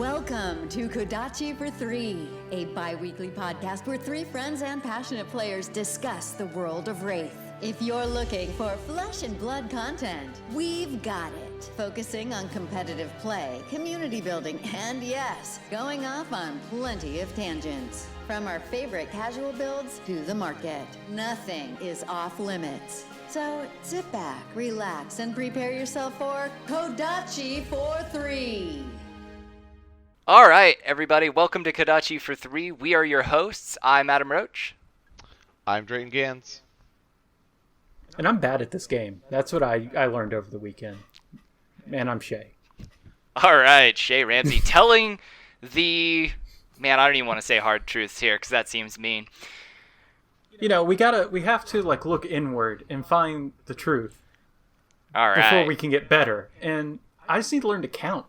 Welcome to Kodachi for Three, a bi-weekly podcast where three friends and passionate players discuss the world of Wraith. If you're looking for flesh and blood content, we've got it. Focusing on competitive play, community building, and yes, going off on plenty of tangents. From our favorite casual builds to the market, nothing is off limits. So sit back, relax, and prepare yourself for Kodachi for Three. All right, everybody, welcome to Kodachi for Three. We are your hosts. I'm Adam Roach. I'm Drayton Gans. And I'm bad at this game. That's what I learned over the weekend. And I'm Shey. All right, Shey Ramsey telling the... Man, I don't even want to say hard truths here because that seems mean. You know, we have to look inward and find the truth. All right. Before we can get better. And I just need to learn to count.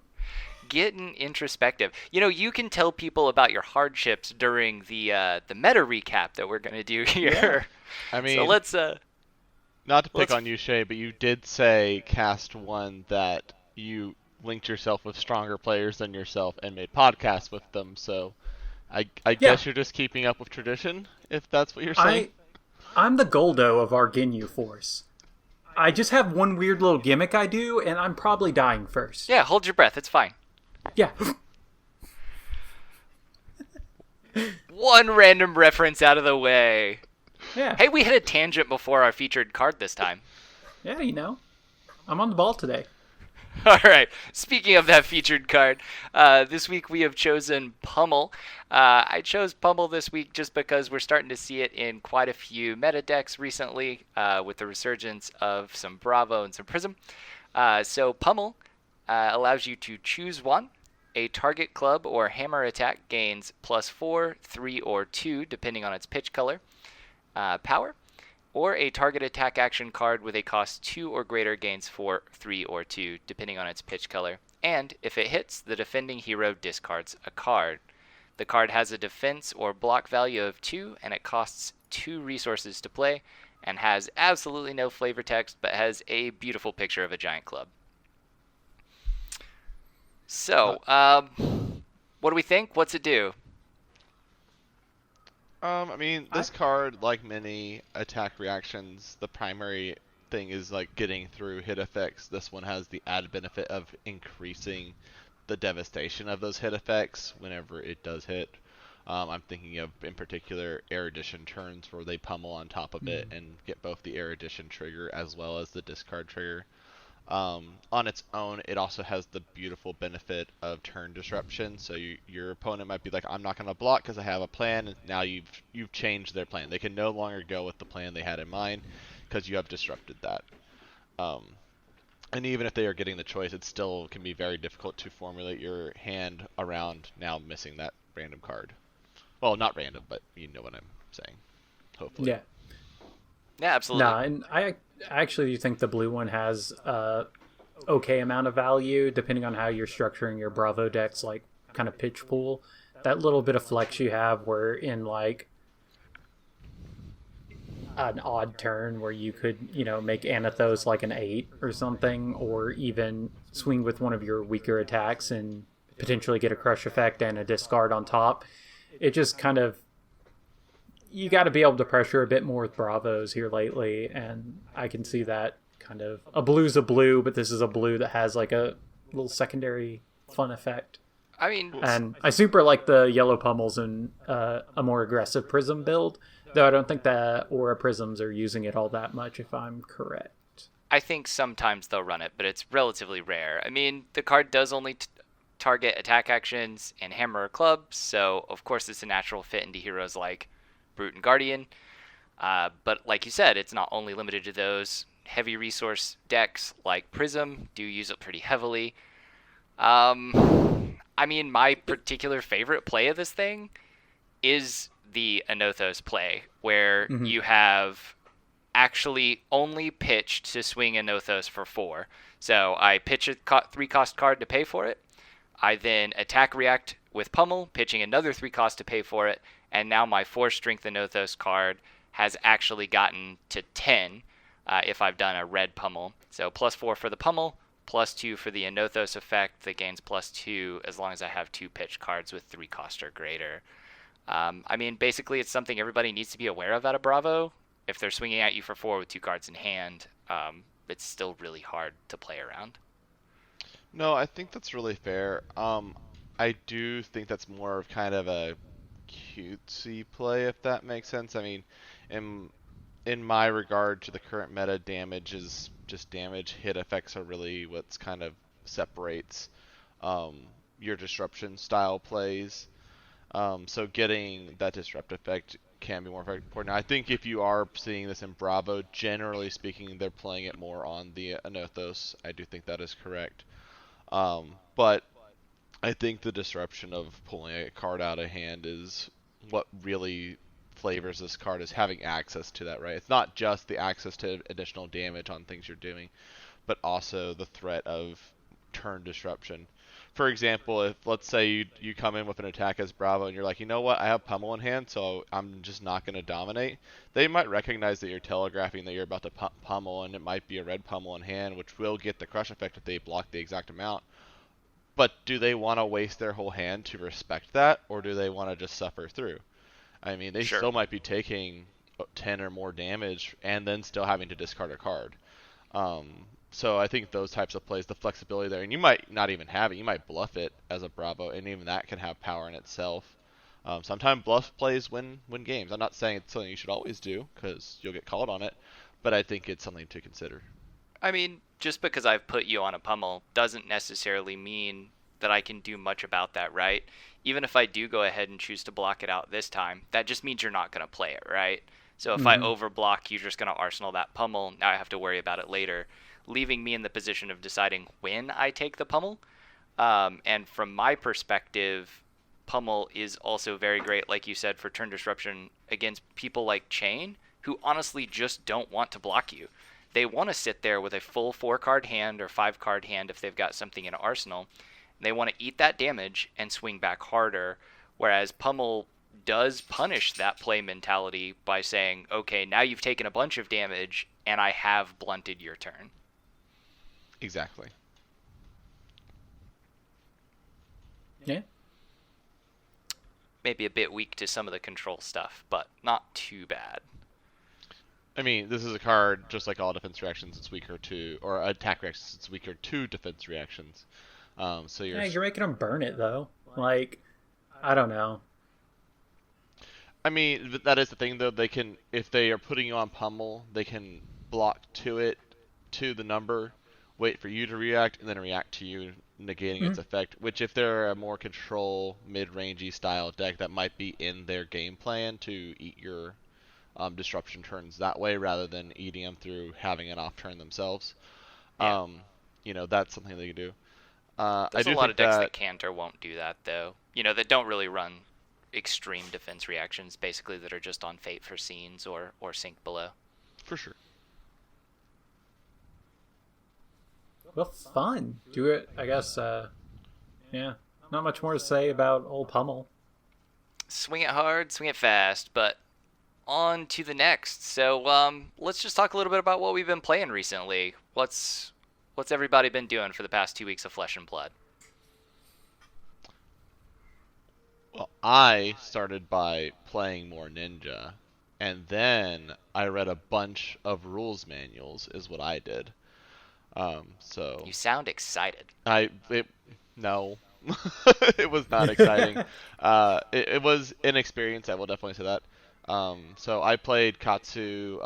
Getting introspective. You know, you can tell people about your hardships during the meta recap that we're going to do here. Yeah. I mean, so let's not to pick on you, Shey, but you did say cast one that you linked yourself with stronger players than yourself and made podcasts with them. So I guess you're just keeping up with tradition, if that's what you're saying. I'm the Goldo of our Ginyu Force. I just have one weird little gimmick I do, and I'm probably dying first. Yeah, hold your breath. It's fine. Yeah. One random reference out of the way. Yeah. Hey, we hit a tangent before our featured card this time. Yeah, you know. I'm on the ball today. All right. Speaking of that featured card, this week we have chosen Pummel. I chose Pummel this week just because we're starting to see it in quite a few meta decks recently with the resurgence of some Bravo and some Prism. So Pummel allows you to choose one. A target club or hammer attack gains +4, 3, or 2, depending on its pitch color, power. Or a target attack action card with a cost 2 or greater gains 4, 3, or 2, depending on its pitch color. And if it hits, the defending hero discards a card. The card has a defense or block value of 2, and it costs 2 resources to play, and has absolutely no flavor text, but has a beautiful picture of a giant club. So, what do we think? What's it do? I mean, this card, like many attack reactions, the primary thing is getting through hit effects. This one has the added benefit of increasing the devastation of those hit effects whenever it does hit. I'm thinking of, in particular, Erudition turns where they pummel on top of it and get both the Erudition trigger as well as the discard trigger. On its own, it also has the beautiful benefit of turn disruption. So your opponent might be like, I'm not going to block because I have a plan. And now you've changed their plan. They can no longer go with the plan they had in mind because you have disrupted that. And even if they are getting the choice, it still can be very difficult to formulate your hand around now missing that random card. Well, not random, but you know what I'm saying. Hopefully. Yeah. Yeah, absolutely. No, and I actually do think the blue one has okay amount of value depending on how you're structuring your Bravo decks, kind of pitch pool. That little bit of flex you have where in an odd turn where you could, make Anathos an 8 or something, or even swing with one of your weaker attacks and potentially get a crush effect and a discard on top. It just kind of, you got to be able to pressure a bit more with Bravos here lately, and I can see that kind of, a blue's a blue, but this is a blue that has a little secondary fun effect. I mean, and I super like the yellow pummels in a more aggressive Prism build, though I don't think that Aura Prisms are using it all that much, if I'm correct. I think sometimes they'll run it, but it's relatively rare. I mean, the card does only target attack actions and hammer or clubs, so of course it's a natural fit into heroes like Brute and Guardian. But like you said, it's not only limited to those. Heavy resource decks like Prism do use it pretty heavily. I mean, my particular favorite play of this thing is the Anothos play, where you have actually only pitched to swing Anothos for 4. So I pitch a 3-cost card to pay for it. I then attack react with Pummel, pitching another 3-cost to pay for it, and now my 4-strength Anothos card has actually gotten to 10 if I've done a red Pummel. So +4 for the Pummel, +2 for the Anothos effect that gains +2 as long as I have 2 pitch cards with 3 cost or greater. I mean, basically, it's something everybody needs to be aware of out of Bravo. If they're swinging at you for 4 with 2 cards in hand, it's still really hard to play around. No, I think that's really fair. I do think that's more of kind of a cutesy play, if that makes sense. I mean, in my regard to the current meta, damage is just damage. Hit effects are really what's kind of separates your disruption style plays. So getting that disrupt effect can be more important. I think if you are seeing this in Bravo, generally speaking, they're playing it more on the Anothos. I do think that is correct. But I think the disruption of pulling a card out of hand is what really flavors this card, is having access to that, right? It's not just the access to additional damage on things you're doing, but also the threat of turn disruption. For example, if let's say you come in with an attack as Bravo and you're like, you know what, I have Pummel in hand, so I'm just not going to dominate. They might recognize that you're telegraphing that you're about to Pummel, and it might be a red Pummel in hand, which will get the crush effect if they block the exact amount. But do they want to waste their whole hand to respect that, or do they want to just suffer through? I mean, they still might be taking 10 or more damage and then still having to discard a card. So I think those types of plays, the flexibility there, and you might not even have it. You might bluff it as a Bravo, and even that can have power in itself. Sometimes bluff plays win games. I'm not saying it's something you should always do, because you'll get called on it, but I think it's something to consider. I mean, just because I've put you on a Pummel doesn't necessarily mean that I can do much about that, right? Even if I do go ahead and choose to block it out this time, that just means you're not going to play it, right? So if I overblock, you're just going to arsenal that Pummel. Now I have to worry about it later, leaving me in the position of deciding when I take the Pummel. And from my perspective, Pummel is also very great, like you said, for turn disruption against people like Chain, who honestly just don't want to block you. They want to sit there with a full 4-card hand or 5-card hand if they've got something in arsenal. They want to eat that damage and swing back harder, whereas Pummel does punish that play mentality by saying, okay, now you've taken a bunch of damage and I have blunted your turn. Exactly. Yeah. Maybe a bit weak to some of the control stuff, but not too bad. I mean, this is a card, just like all defense reactions, it's weaker to, or attack reactions, it's weaker to defense reactions. So you're making them burn it, though. Like, I don't know. I mean, that is the thing, though. They can, if they are putting you on Pummel, they can block to it, to the number, wait for you to react, and then react to you, negating its effect. Which, if they're a more control, mid-rangey style deck, that might be in their game plan to eat your disruption turns that way, rather than eating them through having an off turn themselves. Yeah. That's something they can do. There's a lot of decks that can't or won't do that, though. That don't really run extreme defense reactions, basically, that are just on Fate for scenes or Sink Below. For sure. Well, fun. Do it, I guess. Yeah. Not much more to say about old Pummel. Swing it hard, swing it fast, but on to the next. So let's just talk a little bit about what we've been playing recently. What's everybody been doing for the past 2 weeks of Flesh and Blood? Well, I started by playing more Ninja, and then I read a bunch of rules manuals, is what I did. So you sound excited. No, it was not exciting. It was an experience. I will definitely say that. So I played Katsu.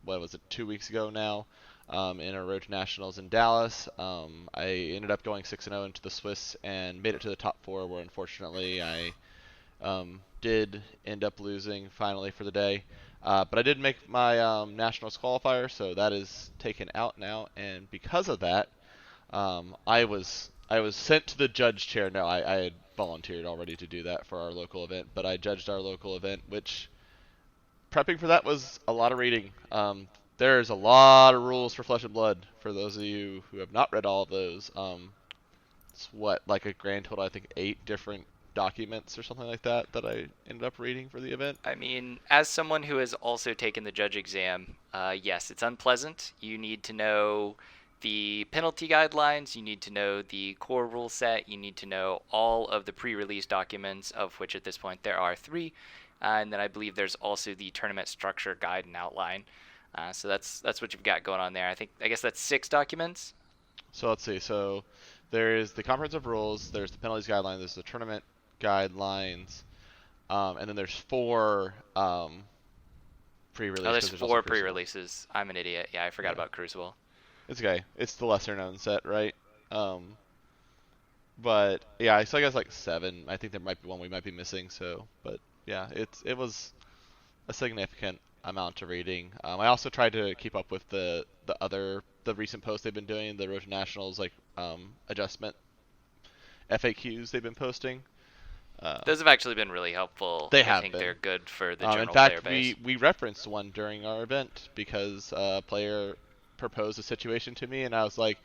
What was it? 2 weeks ago now. In a Road to Nationals in Dallas. I ended up going 6-0 into the Swiss and made it to the top 4, where unfortunately I did end up losing finally for the day. But I did make my Nationals qualifier, so that is taken out now. And because of that, I was sent to the judge chair. No, I had volunteered already to do that for our local event, but I judged our local event, which prepping for that was a lot of reading. There's a lot of rules for Flesh and Blood, for those of you who have not read all of those. It's like a grand total, I think 8 different documents or something like that I ended up reading for the event. I mean, as someone who has also taken the judge exam, yes, it's unpleasant. You need to know the penalty guidelines, you need to know the core rule set, you need to know all of the pre-release documents, of which at this point there are 3, and then I believe there's also the tournament structure guide and outline. So that's what you've got going on there. I guess that's 6 documents. So let's see. So there's the comprehensive rules, there's the penalties guidelines, there's the tournament guidelines, and then there's 4 pre-release. Oh, there's 4 pre-releases. I'm an idiot. Yeah, I forgot about Crucible. It's okay. It's the lesser known set, right? But yeah, so I guess like 7. I think there might be one we might be missing. So, but yeah, it was a significant amount to reading. I also tried to keep up with the recent posts they've been doing, the Road to Nationals adjustment FAQs they've been posting. Those have actually been really helpful. They have I think been. They're good for the general in fact, player base. we referenced one during our event because a player proposed a situation to me, and I was like,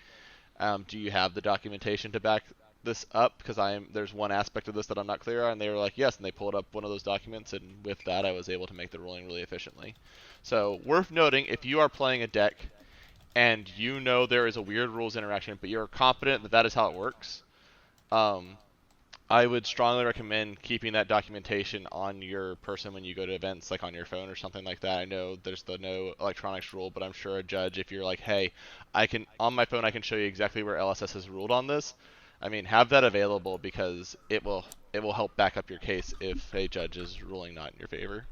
do you have the documentation to back this up? Because there's one aspect of this that I'm not clear on. And they were like, yes, and they pulled up one of those documents, and with that I was able to make the ruling really efficiently. So worth noting, if you are playing a deck and you know there is a weird rules interaction, but you're confident that that is how it works, I would strongly recommend keeping that documentation on your person when you go to events, like on your phone or something like that. I know there's the no electronics rule, but I'm sure a judge, if you're like, hey, on my phone I can show you exactly where LSS has ruled on this. I mean, have that available because it will help back up your case if a judge is ruling not in your favor.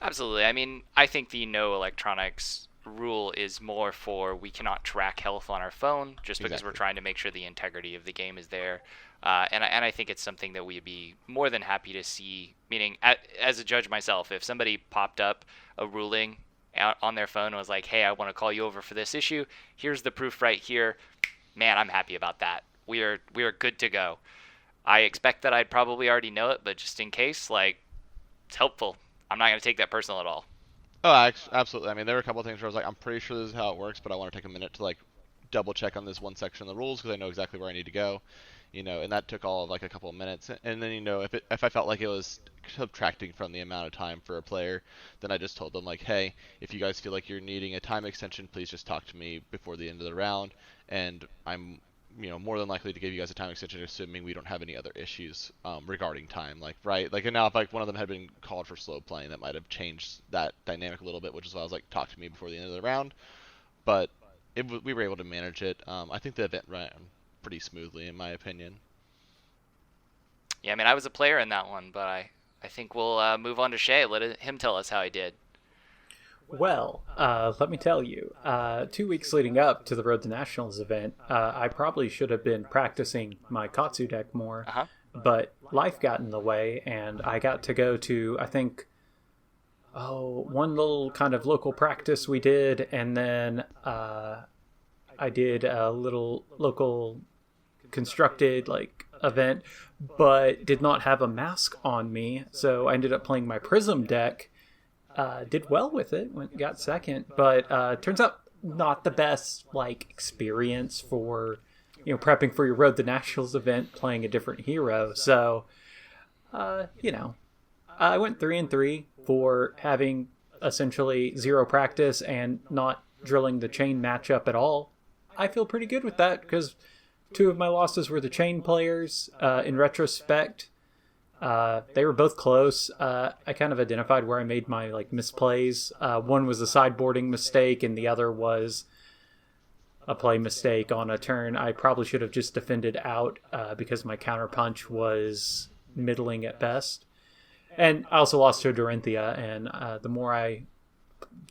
Absolutely. I mean, I think the no electronics rule is more for we cannot track health on our phone just because Exactly. we're trying to make sure the integrity of the game is there. And I think it's something that we'd be more than happy to see, meaning as a judge myself, if somebody popped up a ruling out on their phone and was like, hey, I want to call you over for this issue, here's the proof right here, man, I'm happy about that. We are good to go. I expect that I'd probably already know it, but just in case, like, it's helpful. I'm not going to take that personal at all. Oh, absolutely. I mean, there were a couple of things where I was like, I'm pretty sure this is how it works, but I want to take a minute to like double check on this one section of the rules because I know exactly where I need to go. And that took all of like a couple of minutes. And then, if I felt like it was subtracting from the amount of time for a player, then I just told them like, hey, if you guys feel like you're needing a time extension, please just talk to me before the end of the round, and I'm more than likely to give you guys a time extension, assuming we don't have any other issues regarding time. Like, right? Like, and now if like one of them had been called for slow playing, that might have changed that dynamic a little bit, which is why I was like, talk to me before the end of the round. But we were able to manage it. I think the event ran pretty smoothly, in my opinion. Yeah, I mean, I was a player in that one, but I think we'll move on to Shey. Let him tell us how he did. Well, let me tell you, 2 weeks leading up to the Road to Nationals event, I probably should have been practicing my Katsu deck more, but life got in the way, and I got to go to, I think, one little kind of local practice we did, and then I did a little local constructed, like, event, but did not have a mask on me, so I ended up playing my Prism deck. Did well with it, got second, but turns out not the best like experience for prepping for your Road to Nationals event playing a different hero. So I went 3-3 for having essentially zero practice and not drilling the chain matchup at all. I feel pretty good with that because 2 of my losses were the chain players. In retrospect, they were both close. I kind of identified where I made my misplays. One was a sideboarding mistake, and the other was a play mistake on a turn. I probably should have just defended out because my counterpunch was middling at best. And I also lost to Dorinthia, and the more I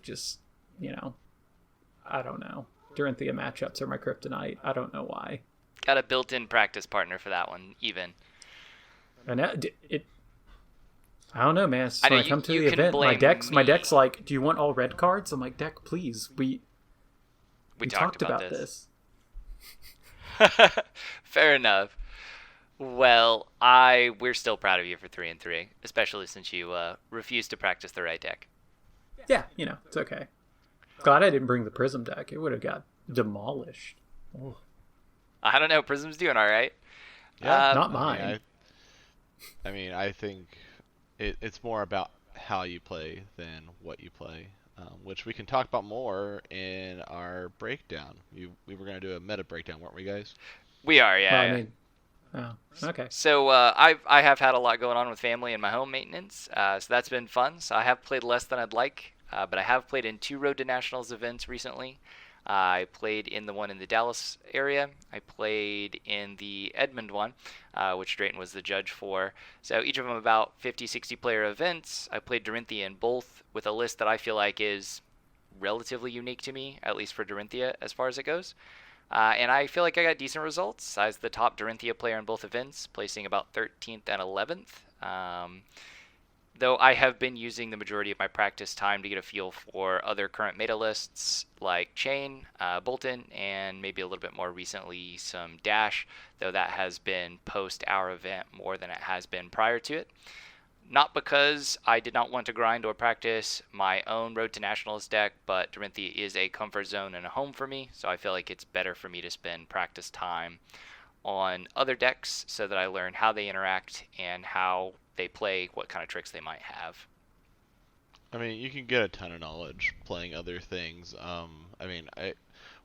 just, I don't know. Dorinthia matchups are my kryptonite. I don't know why. Got a built-in practice partner for that one, even. And I don't know, man. So I know, when I come to the can event, blame my me. deck's like, do you want all red cards? I'm like, deck, please. We talked about this. Fair enough. Well, we're still proud of you for 3-3, especially since you refused to practice the right deck. Yeah, it's okay. Glad I didn't bring the Prism deck. It would have got demolished. Oh. I don't know. Prism's doing all right. Yeah, Not mine. I think it's more about how you play than what you play. which we can talk about more in our breakdown. We were going to do a meta breakdown, weren't we, guys? We are, yeah. Well, I yeah. mean, oh, okay. So I have had a lot going on with family and my home maintenance, so that's been fun. So I have played less than I'd like, but I have played in 2 Road to Nationals events recently. I played in the one in the Dallas area. I played in the Edmond one, which Drayton was the judge for. So each of them about 50, 60 player events. I played Dorinthia in both with a list that I feel like is relatively unique to me, at least for Dorinthia as far as it goes. And I feel like I got decent results. I was the top Dorinthia player in both events, placing about 13th and 11th. Though I have been using the majority of my practice time to get a feel for other current meta lists like Chain, Bolton, and maybe a little bit more recently some Dash, though that has been post our event more than it has been prior to it. Not because I did not want to grind or practice my own Road to Nationals deck, but Dorinthia is a comfort zone and a home for me, so I feel like it's better for me to spend practice time on other decks so that I learn how they interact and how they play, what kind of tricks they might have. I mean, you can get a ton of knowledge playing other things.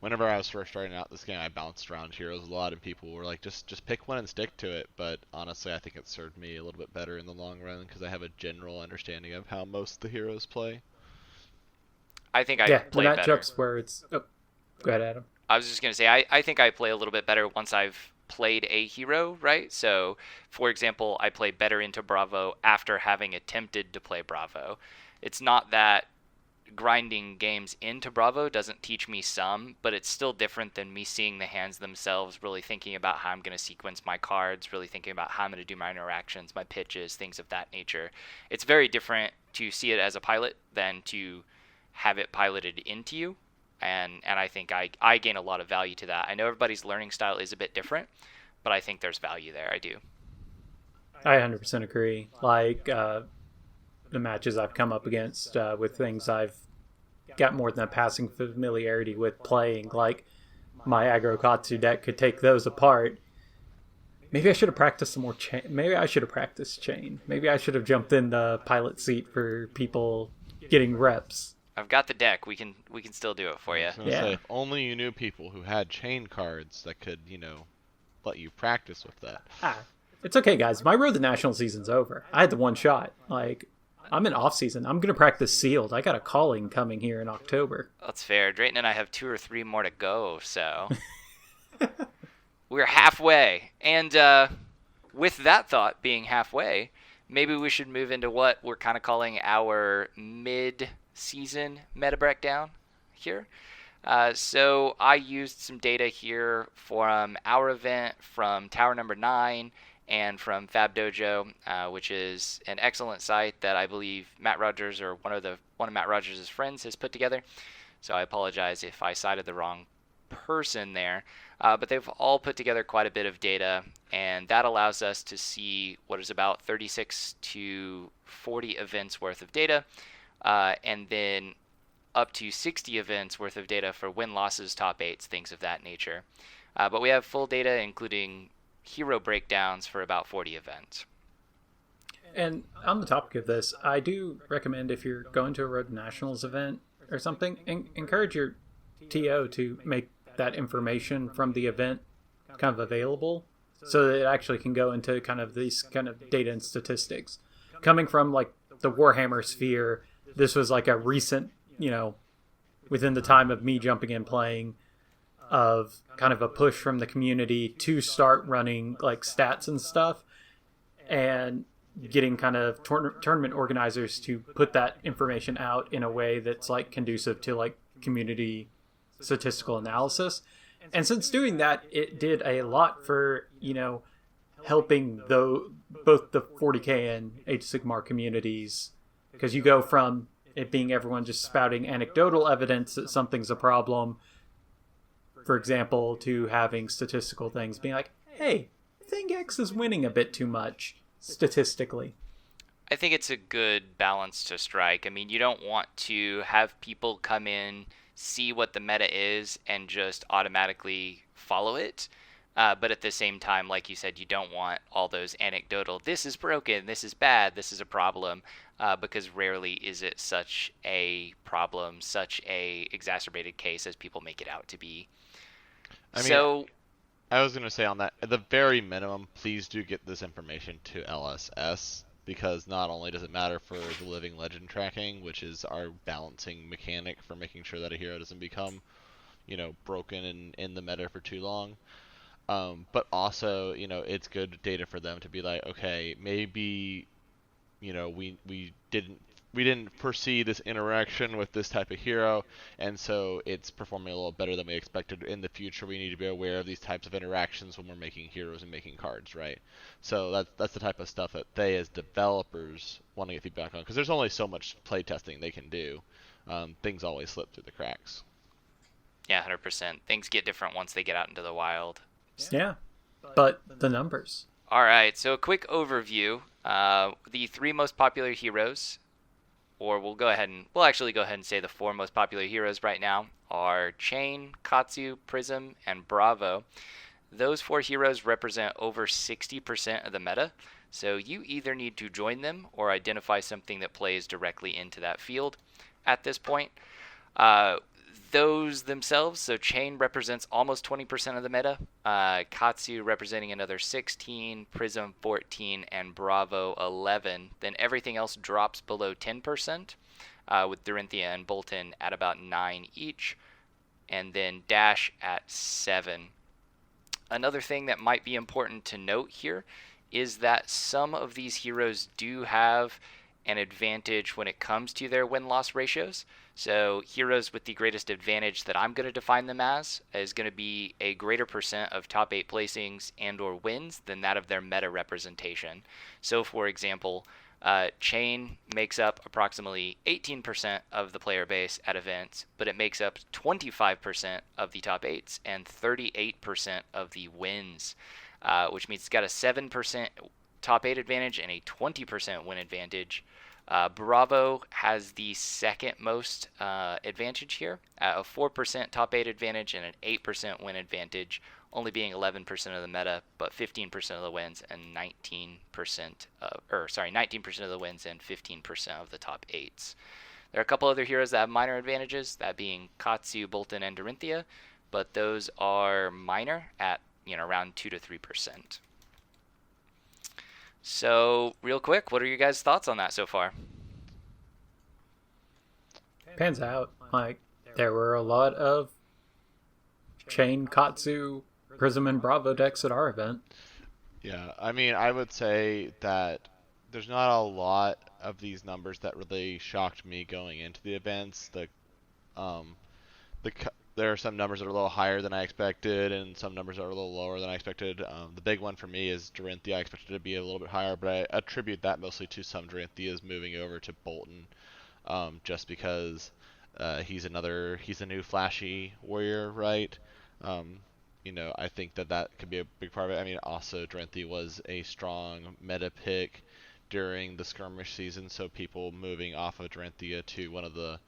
Whenever I was first starting out this game, I bounced around heroes a lot, and people were like, just pick one and stick to it. But honestly, I think it served me a little bit better in the long run because I have a general understanding of how most of the heroes play. I think I Yeah, play the better. matchups where it's... Oh, go ahead, Adam. I was just going to say, I think I play a little bit better once I've played a hero, right? So, for example, I play better into Bravo after having attempted to play Bravo. It's not that grinding games into Bravo doesn't teach me some, but it's still different than me seeing the hands themselves, really thinking about how I'm going to sequence my cards, really thinking about how I'm going to do my interactions, my pitches, things of that nature. It's very different to see it as a pilot than to have it piloted into you. And I think I gain a lot of value to that. I know everybody's learning style is a bit different, but I think there's value there. I do. I 100% agree. Like, the matches I've come up against with things I've got more than a passing familiarity with playing, like my aggro Katsu deck could take those apart. Maybe I should have practiced some more chain. Maybe I should have practiced chain. Maybe I should have jumped in the pilot seat for people getting reps. I've got the deck. We can still do it for you. I was gonna say, if only you knew people who had chain cards that could, let you practice with that. It's okay, guys. My Road to National season's over. I had the one shot. Like, I'm in off season. I'm gonna practice sealed. I got a calling coming here in October. That's fair. Drayton and I have 2 or 3 more to go, so we're halfway. And with that thought being halfway, maybe we should move into what we're kind of calling our mid-season meta breakdown here. So I used some data here from our event, from Tower Number 9, and from Fab Dojo, which is an excellent site that I believe Matt Rogers, or one of Matt Rogers' friends, has put together. So I apologize if I cited the wrong person there. But they've all put together quite a bit of data, and that allows us to see what is about 36 to 40 events worth of data, and then up to 60 events worth of data for win-losses, top 8s, things of that nature. But we have full data, including hero breakdowns for about 40 events. And on the topic of this, I do recommend, if you're going to a Road to Nationals event or something, encourage your TO to make that information from the event kind of available so that it actually can go into kind of these kind of data and statistics. Coming from like the Warhammer sphere, this was like a recent, within the time of me jumping in playing, of kind of a push from the community to start running like stats and stuff, and getting kind of tournament organizers to put that information out in a way that's like conducive to like community statistical analysis. And since doing that, it did a lot for, helping both the 40K and Age of Sigmar communities, because you go from it being everyone just spouting anecdotal evidence that something's a problem, for example, to having statistical things being like, hey, I think X is winning a bit too much statistically. I think it's a good balance to strike. I mean, you don't want to have people come in, see what the meta is, and just automatically follow it. But at the same time, like you said, you don't want all those anecdotal, this is broken, this is bad, this is a problem, because rarely is it such a problem, such a exacerbated case as people make it out to be. I mean, I was going to say on that, at the very minimum, please do get this information to LSS, because not only does it matter for the living legend tracking, which is our balancing mechanic for making sure that a hero doesn't become, broken in the meta for too long, but also, it's good data for them to be like, okay, maybe, we didn't foresee this interaction with this type of hero, and so it's performing a little better than we expected. In the future, we need to be aware of these types of interactions when we're making heroes and making cards, right? So that's the type of stuff that they, as developers, want to get feedback on, because there's only so much playtesting they can do. Things always slip through the cracks. Yeah, 100%. Things get different once they get out into the wild. Yeah, but the numbers. All right, so a quick overview. The 3 most popular heroes, or we'll actually go ahead and say the 4 most popular heroes right now are Chain, Katsu, Prism, and Bravo. Those 4 heroes represent over 60% of the meta, so you either need to join them or identify something that plays directly into that field at this point. Those themselves, so Chain represents almost 20% of the meta, Katsu representing another 16, Prism 14, and Bravo 11. Then everything else drops below 10%, with Dorinthia and Bolton at about 9 each, and then Dash at 7. Another thing that might be important to note here is that some of these heroes do have an advantage when it comes to their win-loss ratios. So heroes with the greatest advantage that I'm going to define them as is going to be a greater percent of top 8 placings and or wins than that of their meta representation. So for example, Chain makes up approximately 18% of the player base at events, but it makes up 25% of the top 8s and 38% of the wins, which means it's got a 7% top 8 advantage and a 20% win advantage. Bravo has the second most advantage here, a 4% top 8 advantage and an 8% win advantage, only being 11% of the meta, but 15% of the wins and 19% of the wins and 15% of the top 8s. There are a couple other heroes that have minor advantages, that being Katsu, Bolton, and Dorinthia, but those are minor at around 2 to 3%. So, real quick, what are your guys' thoughts on that so far? Pans out. There were a lot of Chain, Katsu, Prism, and Bravo decks at our event. Yeah, I mean, I would say that there's not a lot of these numbers that really shocked me going into the events. There are some numbers that are a little higher than I expected, and some numbers that are a little lower than I expected. The big one for me is Dorinthia. I expected it to be a little bit higher, but I attribute that mostly to some Dorinthias moving over to Bolton, just because he's a new flashy warrior, right? I think that could be a big part of it. I mean, also Dorinthia was a strong meta pick during the skirmish season, so people moving off of Dorinthia to one of the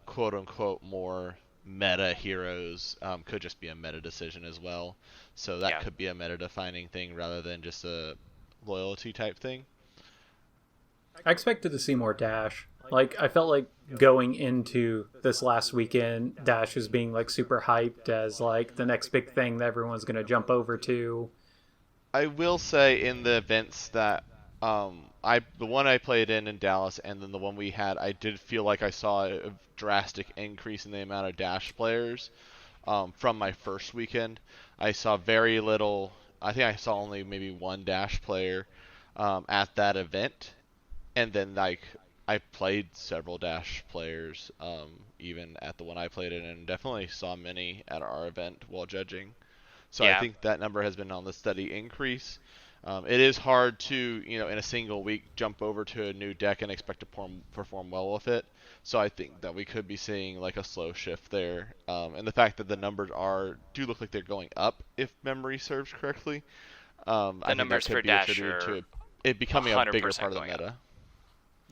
quote unquote more meta heroes could just be a meta decision as well. So that could be a meta defining thing rather than just a loyalty type thing. I expected to see more Dash. I felt like going into this last weekend, Dash was being super hyped as the next big thing that everyone's going to jump over to. I will say in the events that the one I played in Dallas and then the one we had, I did feel like I saw a drastic increase in the amount of Dash players from my first weekend. I saw very little. I think I saw only maybe one Dash player at that event, and then I played several Dash players even at the one I played in, and definitely saw many at our event while judging. So I think that number has been on the steady increase. It is hard to, in a single week, jump over to a new deck and expect to perform well with it. So I think that we could be seeing a slow shift there. And the fact that the numbers do look like they're going up, if memory serves correctly. The numbers for Dash are to it becoming a bigger part of the meta.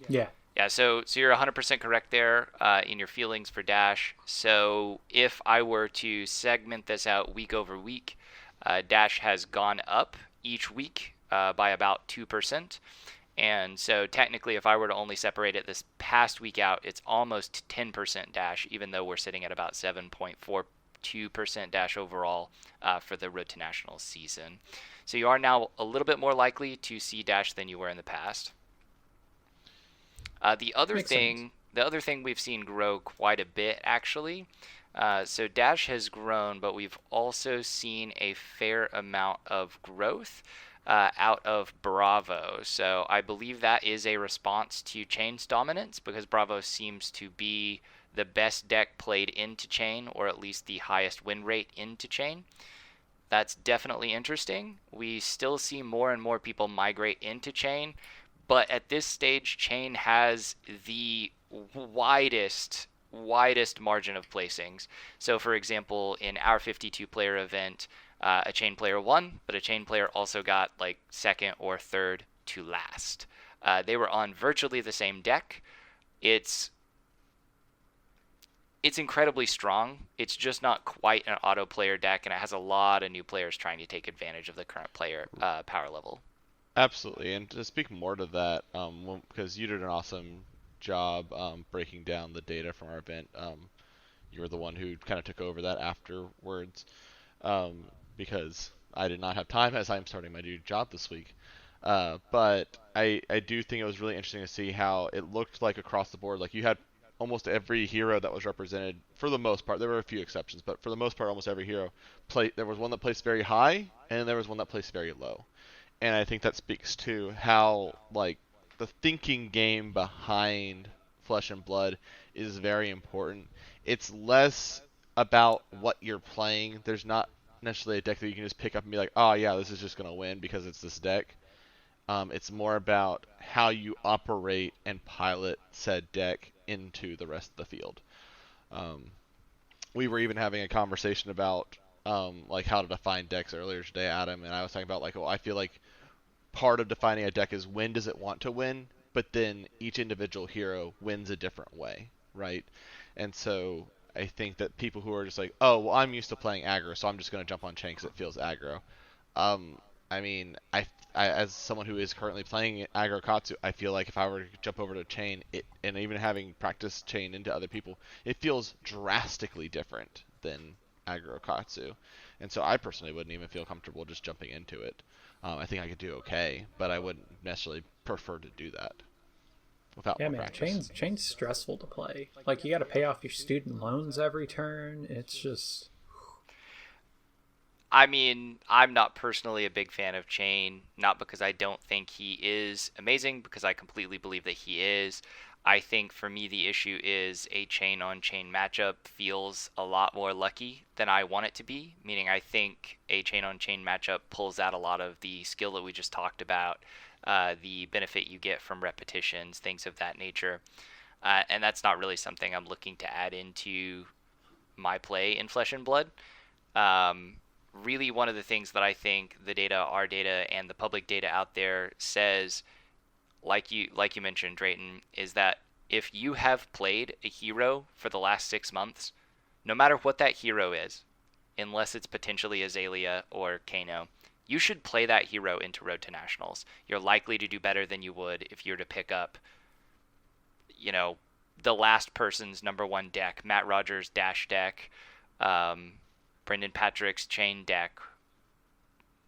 Yeah. Yeah, so you're 100% correct there in your feelings for Dash. So if I were to segment this out week over week, Dash has gone up each week by about 2%. And so technically, if I were to only separate it this past week out, it's almost 10% Dash, even though we're sitting at about 7.42% Dash overall for the Road to Nationals season. So you are now a little bit more likely to see Dash than you were in the past. The other thing we've seen grow quite a bit, actually. So Dash has grown, but we've also seen a fair amount of growth out of Bravo. So I believe that is a response to Chain's dominance, because Bravo seems to be the best deck played into Chain, or at least the highest win rate into Chain. That's definitely interesting. We still see more and more people migrate into Chain, but at this stage, Chain has the widest margin of placings. So for example, in our 52 player event, a Chain player won, but a Chain player also got like second or third to last. They were on virtually the same deck. It's incredibly strong. It's just not quite an auto player deck, and it has a lot of new players trying to take advantage of the current player power level. Absolutely, and to speak more to that, because you did an awesome job breaking down the data from our event. You were the one who kind of took over that afterwards, because I did not have time as I'm starting my new job this week. But I do think it was really interesting to see how it looked like across the board. Like you had almost every hero that was represented, for the most part. There were a few exceptions, but for the most part, almost every hero there was one that placed very high, and there was one that placed very low. And I think that speaks to how like the thinking game behind Flesh and Blood is very important. It's less about what you're playing. There's not necessarily a deck that you can just pick up and be like, oh yeah, this is just going to win because it's this deck. It's more about how you operate and pilot said deck into the rest of the field. We were even having a conversation about like how to define decks earlier today, Adam, and I was talking about like, well, I feel like part of defining a deck is when does it want to win, but then each individual hero wins a different way, right? And so I think that people who are just like, oh, well, I'm used to playing aggro, so I'm just going to jump on Chain because it feels aggro. I mean, I as someone who is currently playing aggro Katsu, I feel like if I were to jump over to Chain, and even having practiced Chain into other people, it feels drastically different than aggro Katsu. And so I personally wouldn't even feel comfortable just jumping into it. I think I could do okay, but I wouldn't necessarily prefer to do that without more practice. Chain's stressful to play. Like, you got to pay off your student loans every turn. It's just... I mean, I'm not personally a big fan of Chain, not because I don't think he is amazing, because I completely believe that he is. I think for me the issue is a chain-on-chain matchup feels a lot more lucky than I want it to be, meaning I think a chain-on-chain matchup pulls out a lot of the skill that we just talked about, the benefit you get from repetitions, things of that nature. And that's not really something I'm looking to add into my play in Flesh and Blood. Really, one of the things that I think the data, our data, and the public data out there says, like you mentioned, Drayton, is that if you have played a hero for the last 6 months, no matter what that hero is, unless it's potentially Azalea or Kano, you should play that hero into Road to Nationals. You're likely to do better than you would if you were to pick up, you know, the last person's number one deck, Matt Rogers' Dash deck, Brendan Patrick's Chain deck,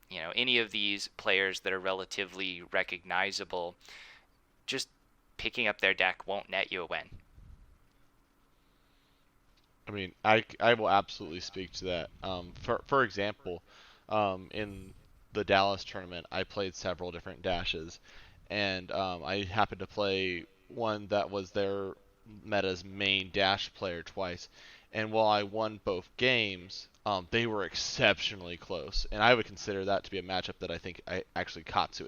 you know, any of these players that are relatively recognizable. Just picking up their deck won't net you a win. I mean, I will absolutely speak to that. For example, in the Dallas tournament, I played several different dashes, and I happened to play one that was their meta's main dash player twice. And while I won both games, they were exceptionally close, and I would consider that to be a matchup that I think aggro Katsu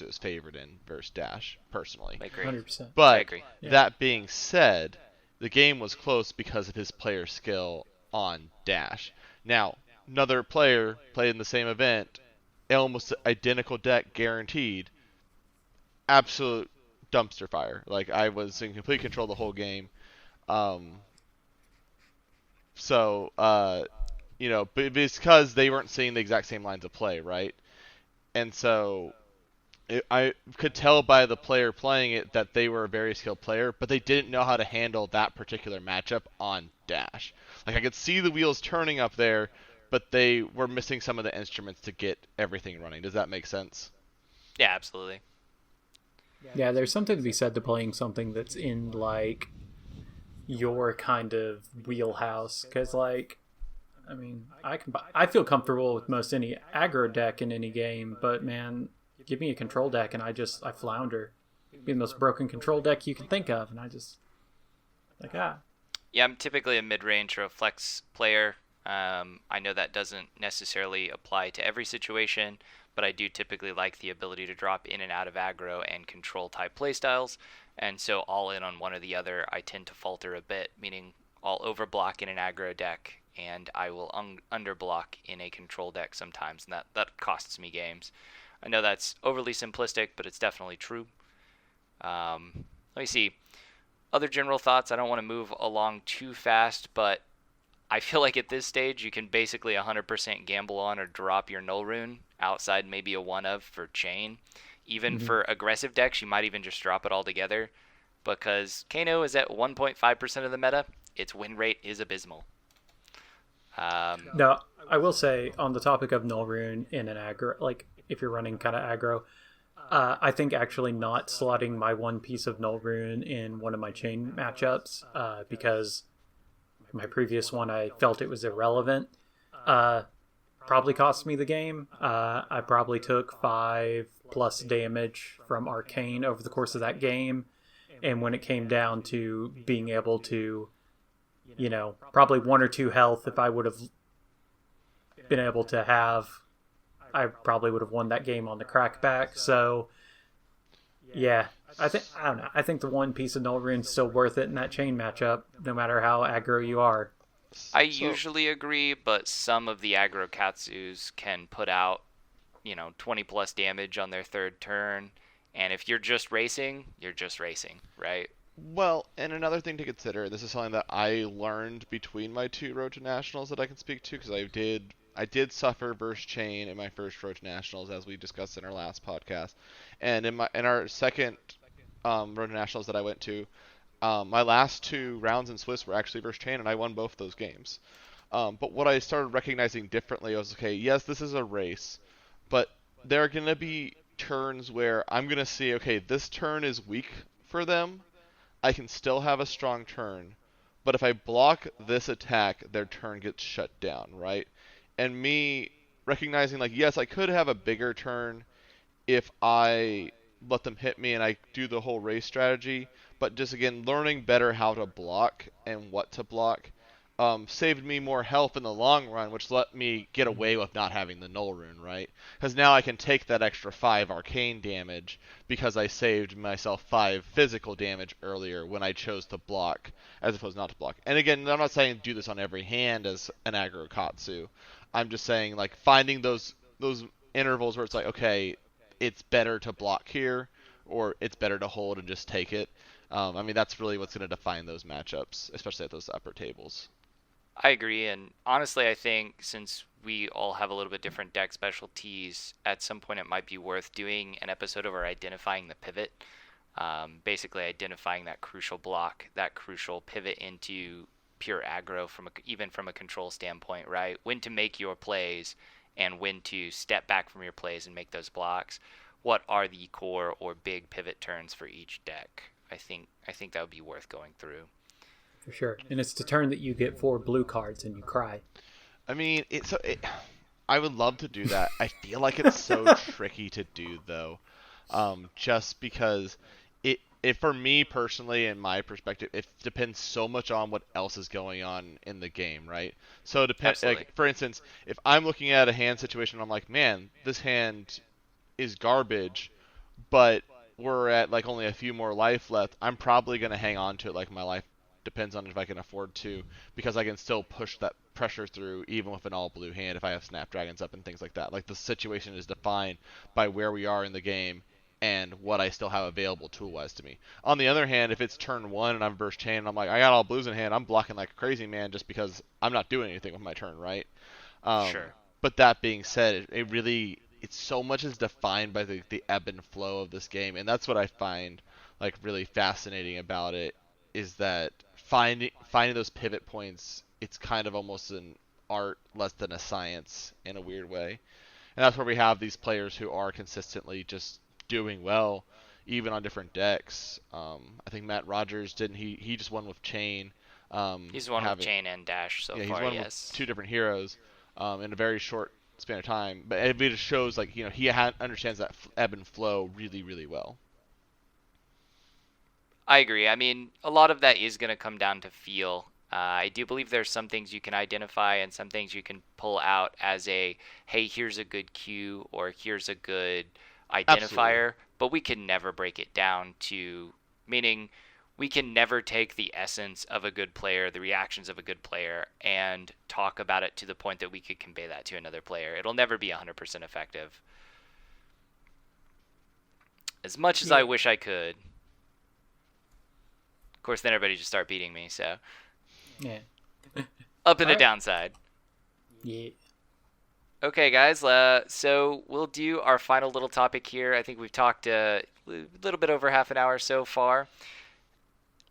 is favored in versus Dash, personally. I agree. 100%. But I agree. that being said, the game was close because of his player skill on Dash. Now, another player played in the same event, almost identical deck guaranteed, absolute dumpster fire. Like, I was in complete control the whole game. So, but it's because they weren't seeing the exact same lines of play, right? And so I could tell by the player playing it that they were a very skilled player, but they didn't know how to handle that particular matchup on dash. Like I could see the wheels turning up there, but they were missing some of the instruments to get everything running. Does that make sense? Yeah, absolutely. Yeah, there's something to be said to playing something that's in like your kind of wheelhouse, because like, I mean, I feel comfortable with most any aggro deck in any game, but man, give me a control deck and I flounder. It'd be the most broken control deck you can think of, and I just Yeah, I'm typically a mid-range or a flex player. I know that doesn't necessarily apply to every situation, but I do typically like the ability to drop in and out of aggro and control type playstyles, and so all in on one or the other, I tend to falter a bit, meaning I'll overblock in an aggro deck, and I will underblock in a control deck sometimes, and that costs me games. I know that's overly simplistic, but it's definitely true. Let me see. Other general thoughts, I don't want to move along too fast, but I feel like at this stage you can basically 100% gamble on or drop your null rune outside maybe a one of for chain. Even for aggressive decks, you might even just drop it all together, because Kano is at 1.5% of the meta. Its win rate is abysmal. No, I will say on the topic of null rune in an aggro, like if you're running kind of aggro, I think actually not slotting my one piece of null rune in one of my chain matchups, because my previous one I felt it was irrelevant, probably cost me the game. I probably took 5+ damage from Arcane over the course of that game, and when it came down to being able to, probably 1 or 2 health, if I would have been able to have, I probably would have won that game on the crackback. So yeah, I don't know. I think the one piece of null rune's still worth it in that chain matchup, no matter how aggro you are. I usually agree, but some of the aggro Katsus can put out, 20 plus damage on their third turn, and if you're just racing, right? Well, and another thing to consider, this is something that I learned between my 2 Road to Nationals that I can speak to, because I did suffer versus chain in my first Road to Nationals, as we discussed in our last podcast, and in our second Road to Nationals that I went to, my last 2 rounds in Swiss were actually versus chain, and I won both those games. But what I started recognizing differently was, okay, yes, this is a race, but there are going to be turns where I'm going to see, okay, this turn is weak for them. I can still have a strong turn, but if I block this attack, their turn gets shut down, right? And me recognizing, like, yes, I could have a bigger turn if I let them hit me and I do the whole race strategy, but just, again, learning better how to block and what to block saved me more health in the long run, which let me get away with not having the null rune, right? Because now I can take that extra 5 arcane damage because I saved myself 5 physical damage earlier when I chose to block as opposed not to block. And again, I'm not saying do this on every hand as an aggro Katsu. I'm just saying, like, finding those intervals where it's like, okay, it's better to block here, or it's better to hold and just take it. I mean, that's really what's going to define those matchups, especially at those upper tables. I agree, and honestly, I think since we all have a little bit different deck specialties, at some point it might be worth doing an episode over identifying the pivot. Basically identifying that crucial block, that crucial pivot into pure aggro even from a control standpoint, right? When to make your plays and when to step back from your plays and make those blocks. What are the core or big pivot turns for each deck? I think that would be worth going through. For sure. And it's the turn that you get 4 blue cards and you cry. I mean, I would love to do that. I feel like it's so tricky to do, though. Just because it for me personally, in my perspective, it depends so much on what else is going on in the game, right? So it depends. Like, for instance, if I'm looking at a hand situation, I'm like, man, this hand is garbage, but we're at like only a few more life left. I'm probably gonna hang on to it like my life depends on if I can afford to, because I can still push that pressure through even with an all blue hand if I have snapdragons up and things like that. Like, the situation is defined by where we are in the game and what I still have available tool-wise to me. On the other hand, if it's turn 1 and I'm burst chain and I'm like, I got all blues in hand, I'm blocking like a crazy man just because I'm not doing anything with my turn, right? Sure. But that being said, it's so much is defined by the ebb and flow of this game, and that's what I find like really fascinating about it, is that finding those pivot points, it's kind of almost an art less than a science in a weird way. And that's where we have these players who are consistently just doing well, even on different decks. I think Matt Rogers didn't he just won with Chain. He's won with Chain and Dash so far. He's won with 2 different heroes in a very short span of time. But it just shows like he understands that ebb and flow really, really well. I agree. I mean, a lot of that is going to come down to feel. I do believe there's some things you can identify and some things you can pull out as a, hey, here's a good cue or here's a good identifier. Absolutely. But we can never break it down to, meaning we can never take the essence of a good player, the reactions of a good player, and talk about it to the point that we could convey that to another player. It'll never be 100% effective. As much as I wish I could. Of course, then everybody just start beating me, so... Yeah. Up in the downside. Yeah. Okay, guys. So we'll do our final little topic here. I think we've talked a little bit over half an hour so far.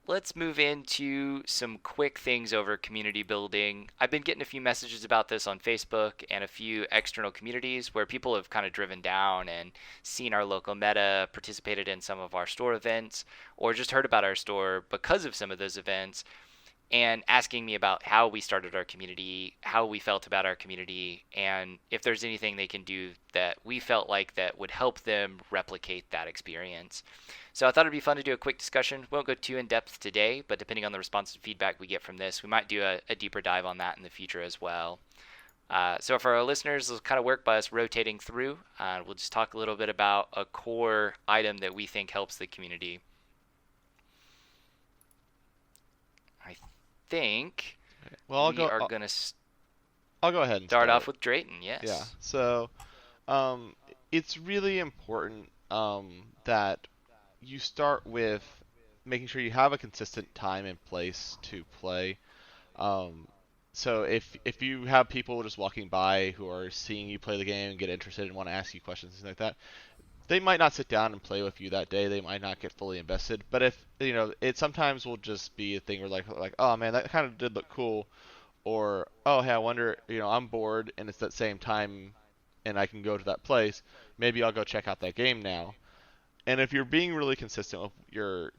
Let's move into some quick things over community building. I've been getting a few messages about this on Facebook and a few external communities where people have kind of driven down and seen our local meta, participated in some of our store events, or just heard about our store because of some of those events, and asking me about how we started our community, how we felt about our community, and if there's anything they can do that we felt like that would help them replicate that experience. So I thought it'd be fun to do a quick discussion. We won't go too in depth today, but depending on the response and feedback we get from this, we might do a deeper dive on that in the future as well. So for our listeners, it'll kind of work by us rotating through. We'll just talk a little bit about a core item that we think helps the community. I think I'll go ahead and start off with Drayton. Yes. Yeah. So it's really important that you start with making sure you have a consistent time and place to play. So if you have people just walking by who are seeing you play the game and get interested and want to ask you questions, things like that, they might not sit down and play with you that day. They might not get fully invested. But if it sometimes will just be a thing where like oh man, that kind of did look cool, or oh hey, I wonder, I'm bored and it's that same time and I can go to that place. Maybe I'll go check out that game now. And if you're being really consistent with your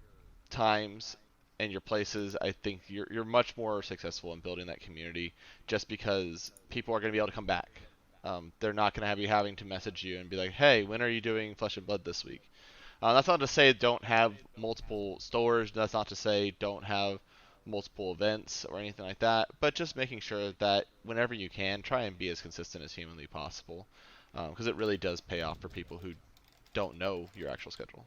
times and your places, I think you're much more successful in building that community, just because people are going to be able to come back. They're not going to have you having to message you and be like, hey, when are you doing Flesh and Blood this week? That's not to say don't have multiple stores. That's not to say don't have multiple events or anything like that. But just making sure that whenever you can, try and be as consistent as humanly possible, because it really does pay off for people who don't know your actual schedule.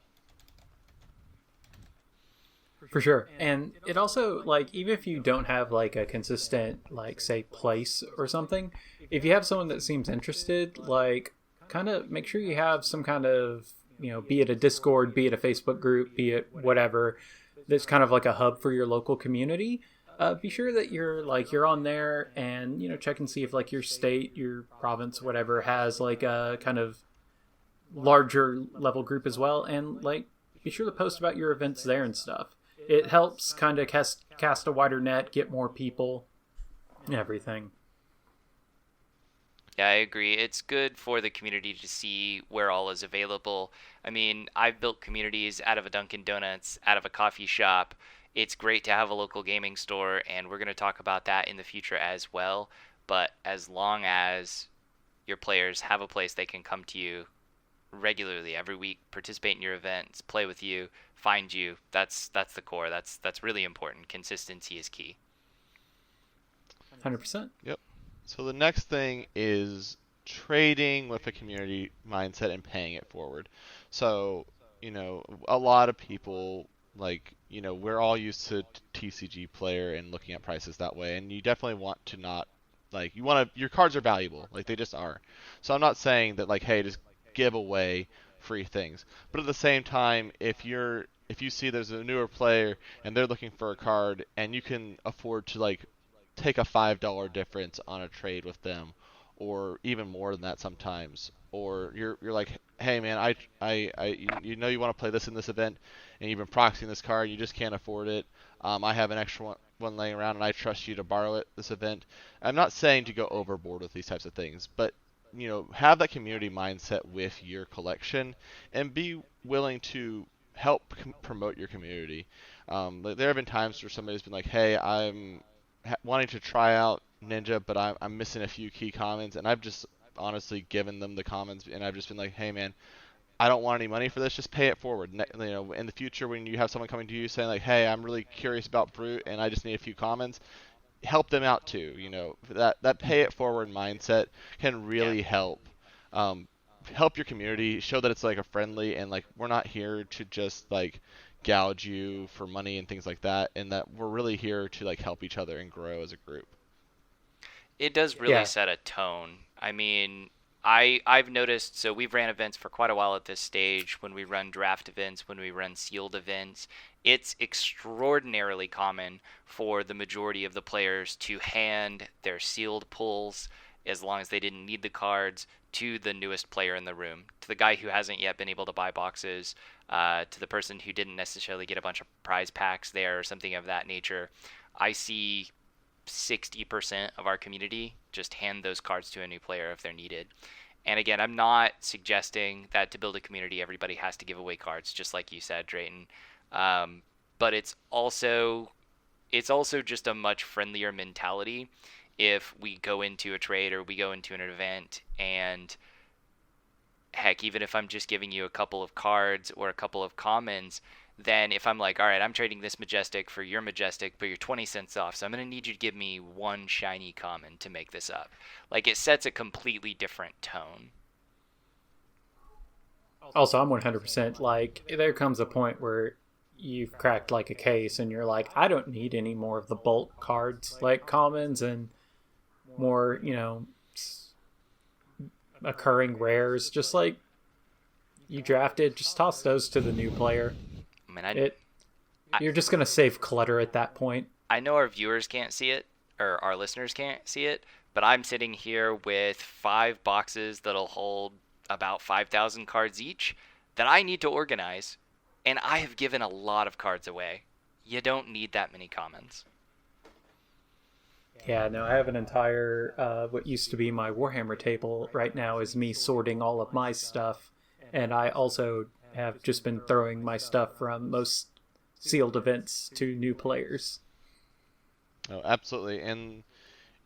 For sure. And it also, like, even if you don't have like a consistent, like, say, place or something, if you have someone that seems interested, like, kind of make sure you have some kind of, be it a Discord, be it a Facebook group, be it whatever, that's kind of like a hub for your local community. Be sure that you're on there and, check and see if like your state, your province, whatever, has like a kind of larger level group as well. And like, be sure to post about your events there and stuff. It helps kind of cast a wider net, get more people, and everything. Yeah, I agree. It's good for the community to see where all is available. I mean, I've built communities out of a Dunkin' Donuts, out of a coffee shop. It's great to have a local gaming store, and we're going to talk about that in the future as well. But as long as your players have a place they can come to you regularly every week, participate in your events, play with you, find you, that's the core. That's really important. Consistency is key. 100%. Yep. So the next thing is trading with a community mindset and paying it forward. So, a lot of people, like, we're all used to TCG player and looking at prices that way, and you definitely want to not, like, your cards are valuable, like they just are. So I'm not saying that, like, hey, just give away free things. But at the same time, if you see there's a newer player and they're looking for a card and you can afford to like take a $5 difference on a trade with them, or even more than that sometimes, or you're like, hey man, you know you want to play this in this event and you've been proxying this card, you just can't afford it. I have an extra one laying around and I trust you to borrow it this event. I'm not saying to go overboard with these types of things, but have that community mindset with your collection and be willing to help promote your community. Like there have been times where somebody's been like, hey, I'm wanting to try out Ninja, but I'm missing a few key commons, and I've just honestly given them the commons, and I've just been like, hey man, I don't want any money for this, just pay it forward. In the future when you have someone coming to you saying like, hey, I'm really curious about Brute and I just need a few commons, help them out too. That pay it forward mindset can really help help your community, show that it's like a friendly, and like we're not here to just like gouge you for money and things like that, and that we're really here to like help each other and grow as a group. It does really set a tone. I mean, I've noticed, so we've ran events for quite a while at this stage. When we run draft events, when we run sealed events, it's extraordinarily common for the majority of the players to hand their sealed pulls, as long as they didn't need the cards, to the newest player in the room, to the guy who hasn't yet been able to buy boxes, to the person who didn't necessarily get a bunch of prize packs there or something of that nature. I see 60% of our community just hand those cards to a new player if they're needed. And again, I'm not suggesting that to build a community everybody has to give away cards, just like you said, Drayton. But it's also just a much friendlier mentality if we go into a trade or we go into an event, and heck, even if I'm just giving you a couple of cards or a couple of commons, then if I'm like, all right, I'm trading this Majestic for your Majestic, but you're 20 cents off, so I'm going to need you to give me one shiny common to make this up. Like, it sets a completely different tone. Also, I'm 100% like, there comes a point where you've cracked like a case and you're like, I don't need any more of the bulk cards, like commons and more, occurring rares. Just like you drafted, just toss those to the new player. You're just going to save clutter at that point. I know our viewers can't see it, or our listeners can't see it, but I'm sitting here with 5 boxes that'll hold about 5,000 cards each that I need to organize, and I have given a lot of cards away. You don't need that many commons. Yeah, no, I have an entire, what used to be my Warhammer table right now is me sorting all of my stuff, and I also have just been throwing my stuff from most sealed events to new players. Oh, absolutely. And,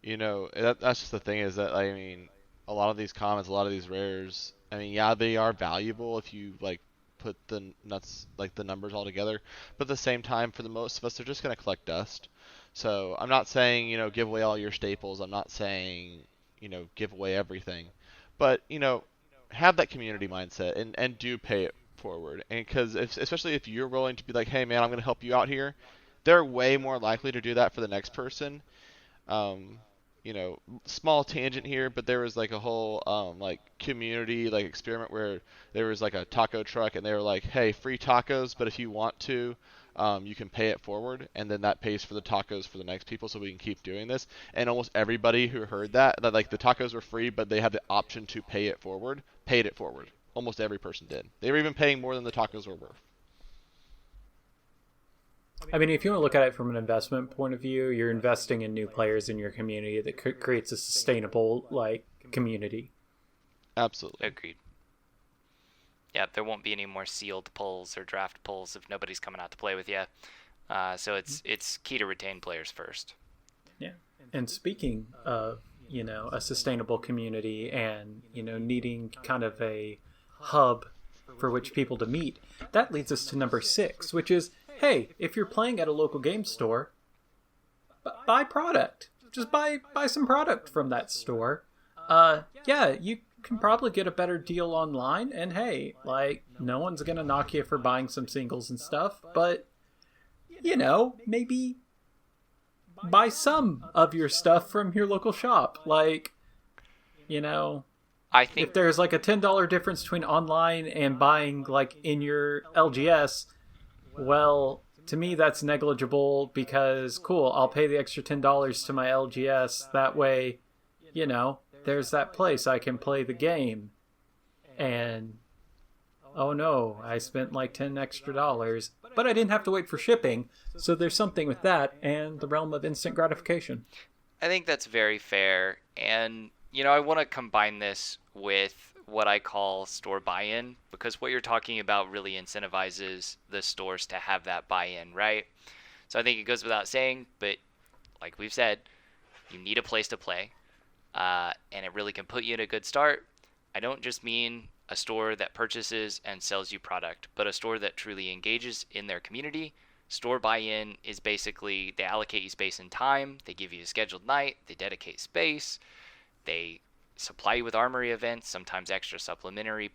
that's just the thing is that, I mean, a lot of these commons, a lot of these rares, I mean, yeah, they are valuable if you, like, put the numbers all together. But at the same time, for the most of us, they're just going to collect dust. So I'm not saying, give away all your staples. I'm not saying, give away everything. But, have that community mindset and do pay it forward. And because especially if you're willing to be like, hey man, I'm going to help you out here, they're way more likely to do that for the next person. Small tangent here, but there was like a whole like community like experiment where there was like a taco truck and they were like, hey, free tacos, but if you want to, you can pay it forward, and then that pays for the tacos for the next people, so we can keep doing this. And almost everybody who heard that like the tacos were free, but they had the option to pay it forward, paid it forward. Almost every person did. They were even paying more than the tacos were worth. I mean, if you want to look at it from an investment point of view, you're investing in new players in your community that creates a sustainable, like, community. Absolutely. Agreed. Yeah, there won't be any more sealed pulls or draft pulls if nobody's coming out to play with you. So it's key to retain players first. Yeah. And speaking of, a sustainable community and, needing kind of a hub for which people to meet, that leads us to number 6, which is, hey, if you're playing at a local game store, buy product. Just buy some product from that store. Yeah, you can probably get a better deal online, and hey, like, no one's gonna knock you for buying some singles and stuff, but, maybe buy some of your stuff from your local shop. Like, I think if there's like a $10 difference between online and buying like in your LGS, well, to me that's negligible because cool, I'll pay the extra $10 to my LGS. That way, there's that place I can play the game. And oh no, I spent like $10 extra, but I didn't have to wait for shipping. So there's something with that and the realm of instant gratification. I think that's very fair. And, I want to combine this with what I call store buy-in, because what you're talking about really incentivizes the stores to have that buy-in, right? So I think it goes without saying, but like we've said, you need a place to play, and it really can put you in a good start. I don't just mean a store that purchases and sells you product, but a store that truly engages in their community. Store buy-in is basically they allocate you space and time, they give you a scheduled night, they dedicate space, they supply you with armory events, sometimes extra supplementary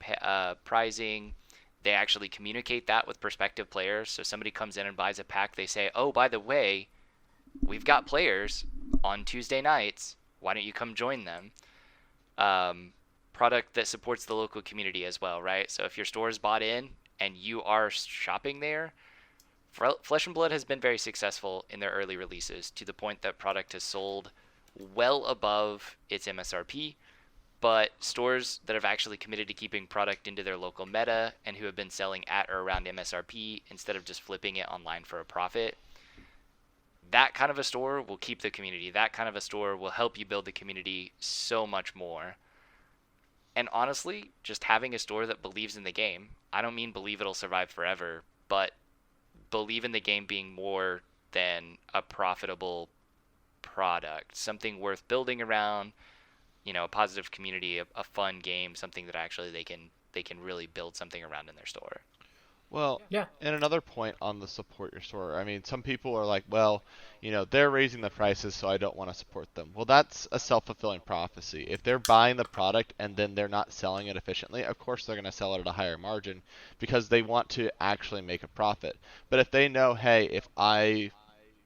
prizing. They actually communicate that with prospective players. So somebody comes in and buys a pack, they say, oh, by the way, we've got players on Tuesday nights. Why don't you come join them? Product that supports the local community as well, right? So if your store is bought in and you are shopping there, Flesh and Blood has been very successful in their early releases to the point that product has sold well above its MSRP. But stores that have actually committed to keeping product into their local meta and who have been selling at or around MSRP instead of just flipping it online for a profit, that kind of a store will keep the community. That kind of a store will help you build the community so much more. And honestly, just having a store that believes in the game, I don't mean believe it'll survive forever, but believe in the game being more than a profitable product, something worth building around, a positive community, a fun game, something that actually they can really build something around in their store. Well, yeah. And another point on the support your store. I mean, some people are like, well, they're raising the prices, so I don't want to support them. Well, that's a self-fulfilling prophecy. If they're buying the product and then they're not selling it efficiently, of course they're going to sell it at a higher margin because they want to actually make a profit. But if they know, hey, if I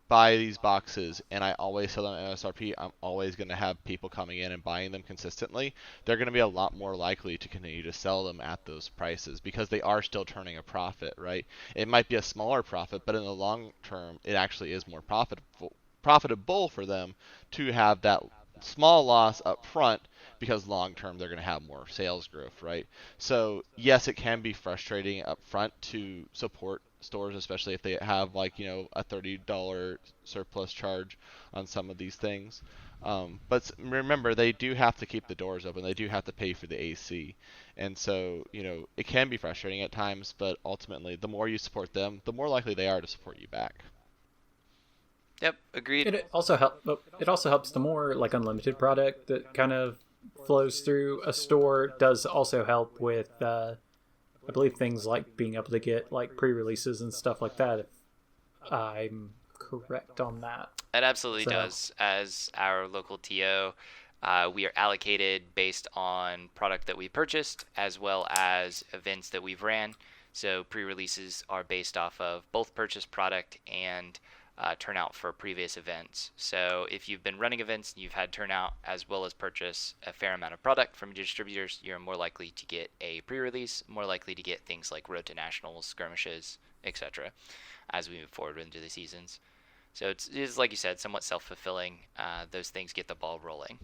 buy these boxes and I always sell them at MSRP, I'm always going to have people coming in and buying them consistently. They're going to be a lot more likely to continue to sell them at those prices because they are still turning a profit, right? It might be a smaller profit, but in the long term, it actually is more profitable for them to have that small loss up front because long term they're going to have more sales growth, right? So yes, it can be frustrating up front to support stores, especially if they have a $30 surplus charge on some of these things. But remember, they do have to keep the doors open. They do have to pay for the AC. And so, it can be frustrating at times, but ultimately, the more you support them, the more likely they are to support you back. Yep, agreed. It also helps the more like unlimited product that kind of flows through a store does also help with I believe things like being able to get like pre-releases and stuff like that, if I'm correct on that. It absolutely does. As our local TO, we are allocated based on product that we purchased as well as events that we've ran. So pre-releases are based off of both purchased product and turnout for previous events. So if you've been running events and you've had turnout as well as purchase a fair amount of product from your distributors, you're more likely to get a pre-release, more likely to get things like Road to Nationals, skirmishes, etc. as we move forward into the seasons. So it is, like you said, somewhat self-fulfilling. Those things get the ball rolling.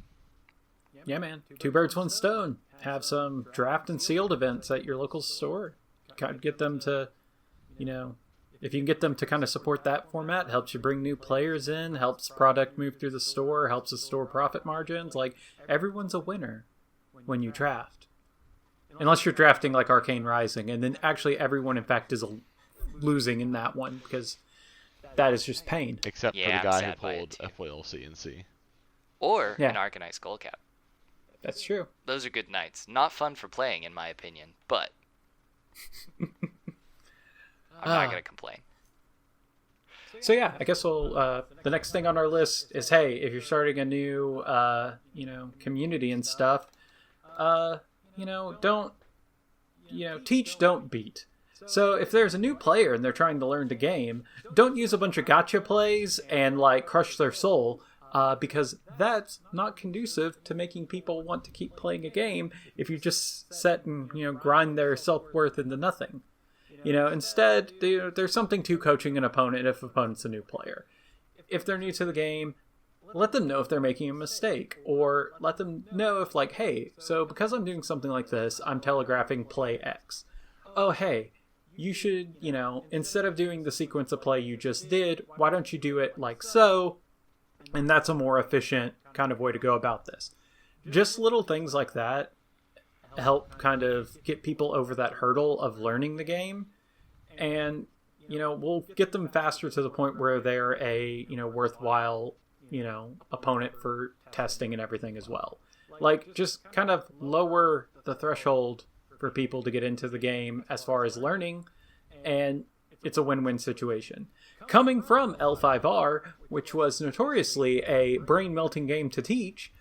Yeah, man. Two birds, one stone. Have some draft and sealed events at your local store. Kind of get them to, if you can get them to kind of support that format, helps you bring new players in, helps product move through the store, helps the store profit margins. Like, everyone's a winner when you draft. Unless you're drafting like Arcane Rising, and then actually everyone, in fact, is losing in that one because that is just pain. Except for the guy who pulled a foil CNC. Or an Arcanite Skullcap. That's true. Those are good nights. Not fun for playing, in my opinion, but I'm not going to complain. So yeah, I guess we'll. The next thing on our list is, hey, if you're starting a new, community and stuff, don't, teach, don't beat. So if there's a new player and they're trying to learn the game, don't use a bunch of gotcha plays and like crush their soul. because that's not conducive to making people want to keep playing a game if you just set and grind their self-worth into nothing. Instead, there's something to coaching an opponent if opponent's a new player. If they're new to the game, let them know if they're making a mistake, or let them know if, like, hey, so because I'm doing something like this, I'm telegraphing play X. Oh, hey, you should, instead of doing the sequence of play you just did, why don't you do it like so? And that's a more efficient kind of way to go about this. Just little things like that help kind of get people over that hurdle of learning the game. And, we'll get them faster to the point where they're a, worthwhile, opponent for testing and everything as well. Like, just kind of lower the threshold for people to get into the game as far as learning, and it's a win-win situation. Coming from L5R, which was notoriously a brain-melting game to teach,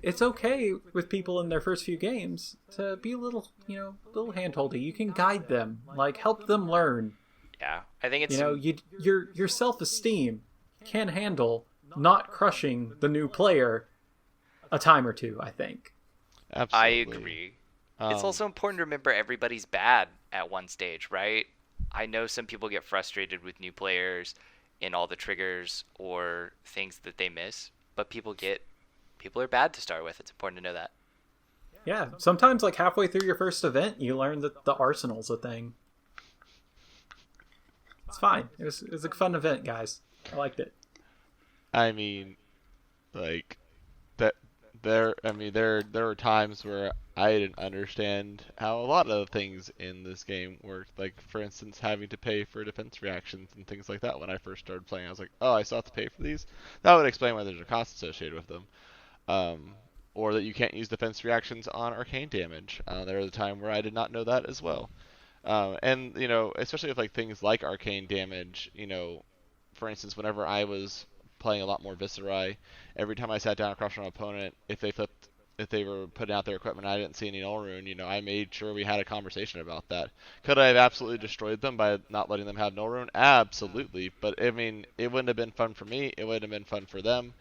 it's okay with people in their first few games to be a little, little hand-holdy. You can guide them, like help them learn. Yeah, I think it's your self-esteem can handle not crushing the new player a time or two, I think. Absolutely. I agree. It's also important to remember everybody's bad at one stage, right? I know some people get frustrated with new players and all the triggers or things that they miss, but people are bad to start with. It's important to know that. Yeah, sometimes like halfway through your first event, you learn that the arsenal's a thing. It's fine. It was a fun event, guys. I liked it. I mean, like that. There were times where I didn't understand how a lot of things in this game worked. Like, for instance, having to pay for defense reactions and things like that. When I first started playing, I was like, oh, I still have to pay for these? That would explain why there's a cost associated with them. Or that you can't use defense reactions on arcane damage. There was a time where I did not know that as well. And, especially with like things like arcane damage, for instance, whenever I was playing a lot more Viscerai, every time I sat down across from an opponent, if they were putting out their equipment and I didn't see any null rune, I made sure we had a conversation about that. Could I have absolutely destroyed them by not letting them have null rune? Absolutely. But, it wouldn't have been fun for me. It wouldn't have been fun for them.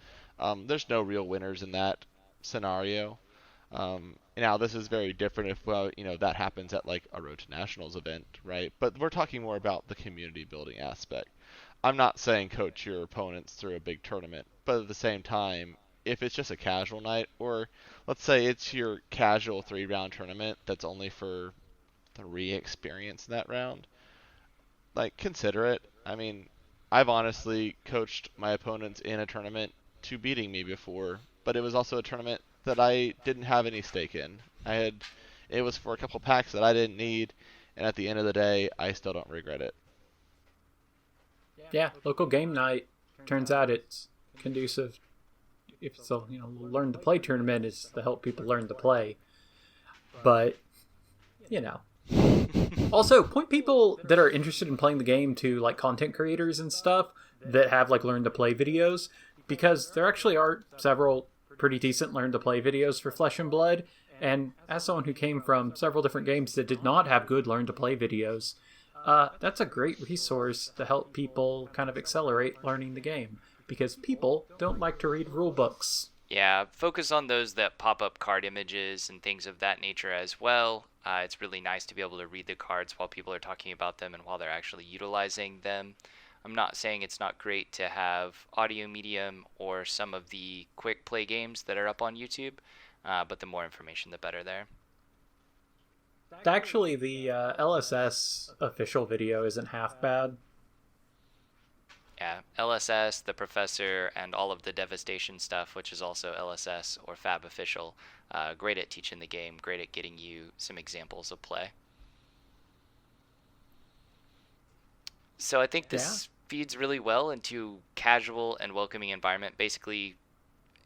There's no real winners in that scenario. Now, this is very different if, that happens at, like, a Road to Nationals event, right? But we're talking more about the community building aspect. I'm not saying coach your opponents through a big tournament, but at the same time, if it's just a casual night, or let's say it's your casual 3-round tournament that's only for 3 experience in that round, like, consider it. I've honestly coached my opponents in a tournament to beating me before, but it was also a tournament that I didn't have any stake in. It was for a couple packs that I didn't need, and at the end of the day, I still don't regret it. Yeah, local game night, turns out it's conducive. If it's a learn to play tournament, is to help people learn to play. But, Also, point people that are interested in playing the game to like content creators and stuff that have like learn to play videos, because there actually are several pretty decent learn to play videos for Flesh and Blood. And as someone who came from several different games that did not have good learn to play videos, that's a great resource to help people kind of accelerate learning the game, because people don't like to read rule books. Yeah, focus on those that pop up card images and things of that nature as well. It's really nice to be able to read the cards while people are talking about them and while they're actually utilizing them. I'm not saying it's not great to have audio medium or some of the quick play games that are up on YouTube, but the more information, the better there. Actually, the LSS official video isn't half bad. Yeah, LSS, the Professor, and all of the Devastation stuff, which is also LSS or Fab Official, great at teaching the game, great at getting you some examples of play. So I think this feeds really well into casual and welcoming environment. Basically,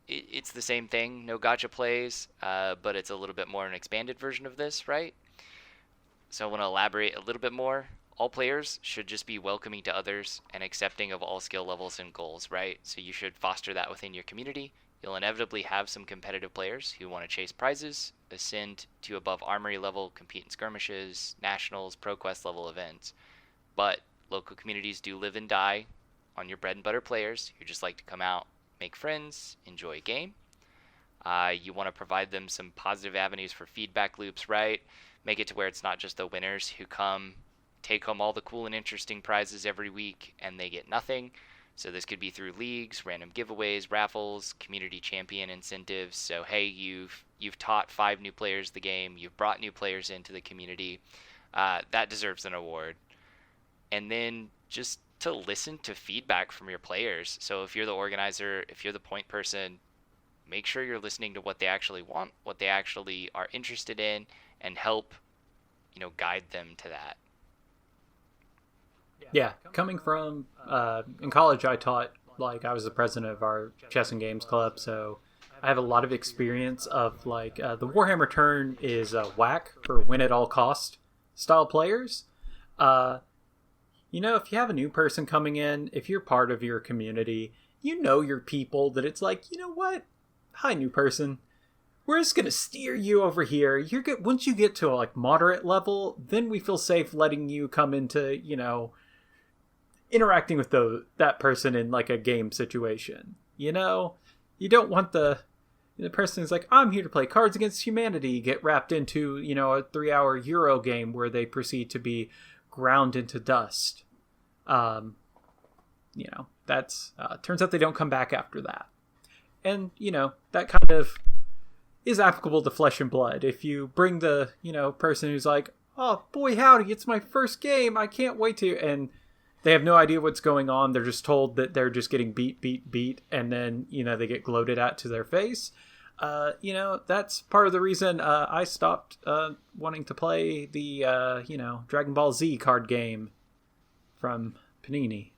it's the same thing, no gacha plays, but it's a little bit more an expanded version of this, right? So I want to elaborate a little bit more. All players should just be welcoming to others and accepting of all skill levels and goals, right? So you should foster that within your community. You'll inevitably have some competitive players who want to chase prizes, ascend to above armory level, compete in skirmishes, nationals, ProQuest level events. But local communities do live and die on your bread and butter players who just like to come out, make friends, enjoy a game. You want to provide them some positive avenues for feedback loops, right? Make it to where it's not just the winners who come take home all the cool and interesting prizes every week and they get nothing. So this could be through leagues, random giveaways, raffles, community champion incentives. So hey, you've taught 5 new players the game, you've brought new players into the community. That deserves an award. And then just to listen to feedback from your players. So if you're the organizer, if you're the point person, make sure you're listening to what they actually want, what they actually are interested in, and help, guide them to that. Yeah, coming from in college, I taught, I was the president of our chess and games club, so I have a lot of experience of the Warhammer turn is whack for win at all cost style players. If you have a new person coming in, if you're part of your community, your people, that it's you know what? Hi, new person. We're just going to steer you over here. Once you get to a moderate level, then we feel safe letting you come into, interacting with that person in a game situation. You don't want the person who's I'm here to play Cards Against Humanity get wrapped into, a 3-hour Euro game where they proceed to be ground into dust. That's turns out they don't come back after that. And, that kind of is applicable to Flesh and Blood. If you bring the, person who's oh, boy, howdy, it's my first game, I can't wait to, and they have no idea what's going on, they're just told that they're just getting beat, and then, they get gloated at to their face. That's part of the reason I stopped wanting to play the, Dragon Ball Z card game from Panini.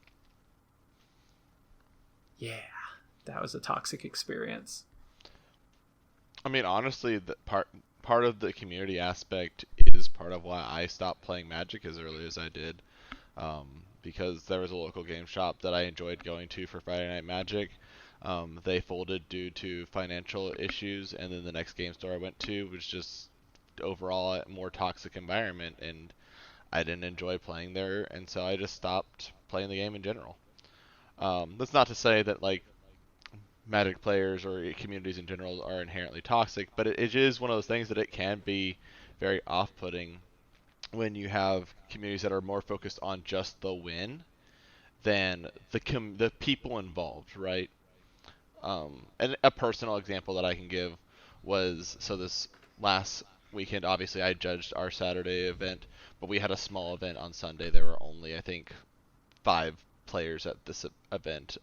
Yeah, that was a toxic experience. I mean, honestly, the part of the community aspect is part of why I stopped playing Magic as early as I did, because there was a local game shop that I enjoyed going to for Friday Night Magic. They folded due to financial issues, and then the next game store I went to was just overall a more toxic environment, and I didn't enjoy playing there, and so I just stopped playing the game in general. That's not to say that Magic players or communities in general are inherently toxic, but it is one of those things that it can be very off-putting when you have communities that are more focused on just the win than the people involved, right? And a personal example that I can give was, so this last weekend, obviously I judged our Saturday event, but we had a small event on Sunday. There were only, I think, 5 players at this event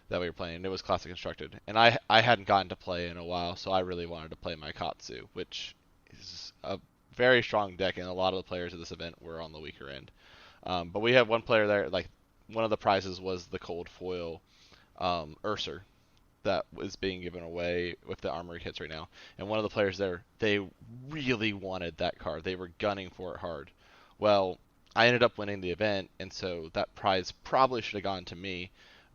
that we were playing. It was Classic Constructed, and I hadn't gotten to play in a while, so I really wanted to play my Katsu, which is a very strong deck, and a lot of the players at this event were on the weaker end. But we had one player there, one of the prizes was the cold foil Urser that was being given away with the armory kits right now. And one of the players there, they really wanted that card. They were gunning for it hard. Well, I ended up winning the event, and so that prize probably should have gone to me,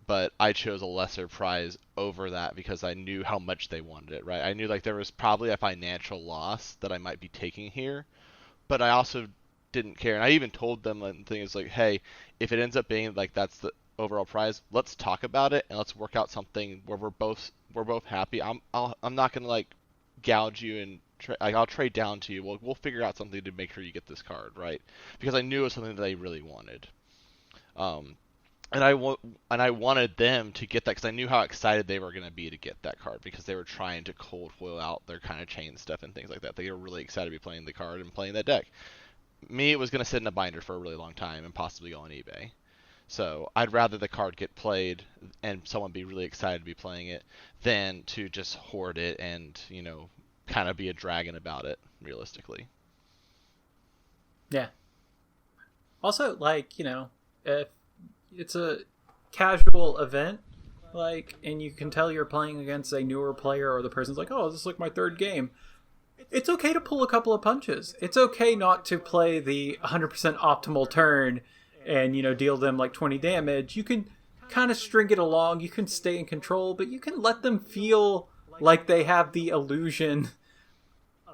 but I chose a lesser prize over that because I knew how much they wanted it, right? I knew there was probably a financial loss that I might be taking here, but I also didn't care. And I even told them, the thing is hey, if it ends up being that's the overall prize, let's talk about it and let's work out something where we're both happy. I'm not gonna gouge you and I'll trade down to you. We'll figure out something to make sure you get this card, right? Because I knew it was something that they really wanted. And I wanted them to get that because I knew how excited they were going to be to get that card because they were trying to cold foil out their kind of chain stuff and things like that. They were really excited to be playing the card and playing that deck. Me, it was going to sit in a binder for a really long time and possibly go on eBay. So I'd rather the card get played and someone be really excited to be playing it than to just hoard it and, kind of be a dragon about it, realistically. Yeah. Also, if it's a casual event, and you can tell you're playing against a newer player or the person's oh, this is my 3rd game. It's okay to pull a couple of punches. It's okay not to play the 100% optimal turn and, deal them 20 damage. You can kind of string it along. You can stay in control, but you can let them feel like they have the illusion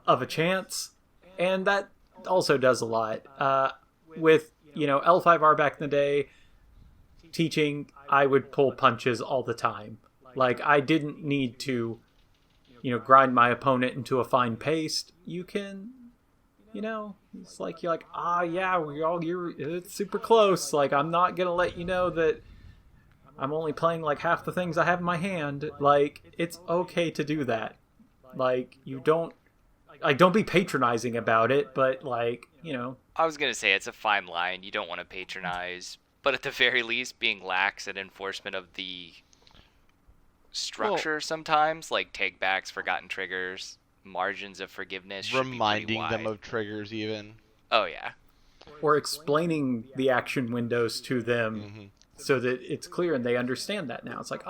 of a chance. And that also does a lot. With, L5R back in the day, teaching, I would pull punches all the time. Like, I didn't need to, grind my opponent into a fine paste. You can, it's like, you're like, yeah, it's super close. Like, I'm not going to let you know that I'm only playing like half the things I have in my hand. Like, it's okay to do that. Like, don't be patronizing about it, but I was going to say it's a fine line. You don't want to patronize, but at the very least, being lax at enforcement of the structure sometimes, like take-backs, forgotten triggers, margins of forgiveness should be reminding pretty them wide. of triggers even. Oh, yeah. Or explaining the action windows to them so that it's clear and they understand that now. It's like,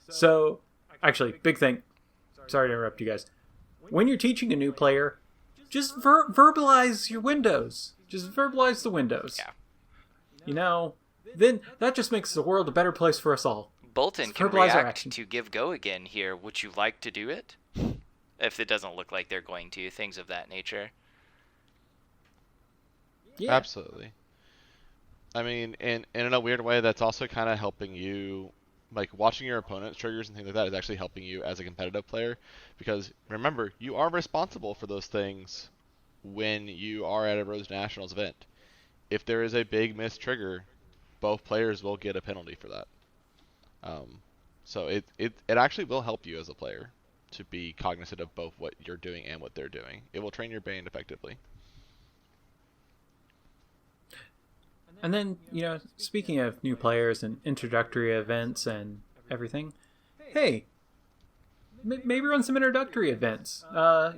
so actually, big thing. Sorry to interrupt you guys. When you're teaching a new player, just verbalize your windows. Just verbalize the windows. Yeah. Then that just makes the world a better place for us all. Bolton can react to give go again here. Would you like to do it? If it doesn't look like they're going to. Things of that nature. Yeah. Absolutely. I mean, and in a weird way, that's also kind of helping you, like watching your opponent's triggers and things like that is actually helping you as a competitive player, because remember, you are responsible for those things when you are at a Rose Nationals event. If there is a big missed trigger, both players will get a penalty for that. So it actually will help you as a player to be cognizant of both what you're doing and what they're doing. It will train your brain effectively. And then, speaking of new players and introductory events and everything, hey, maybe run some introductory events. I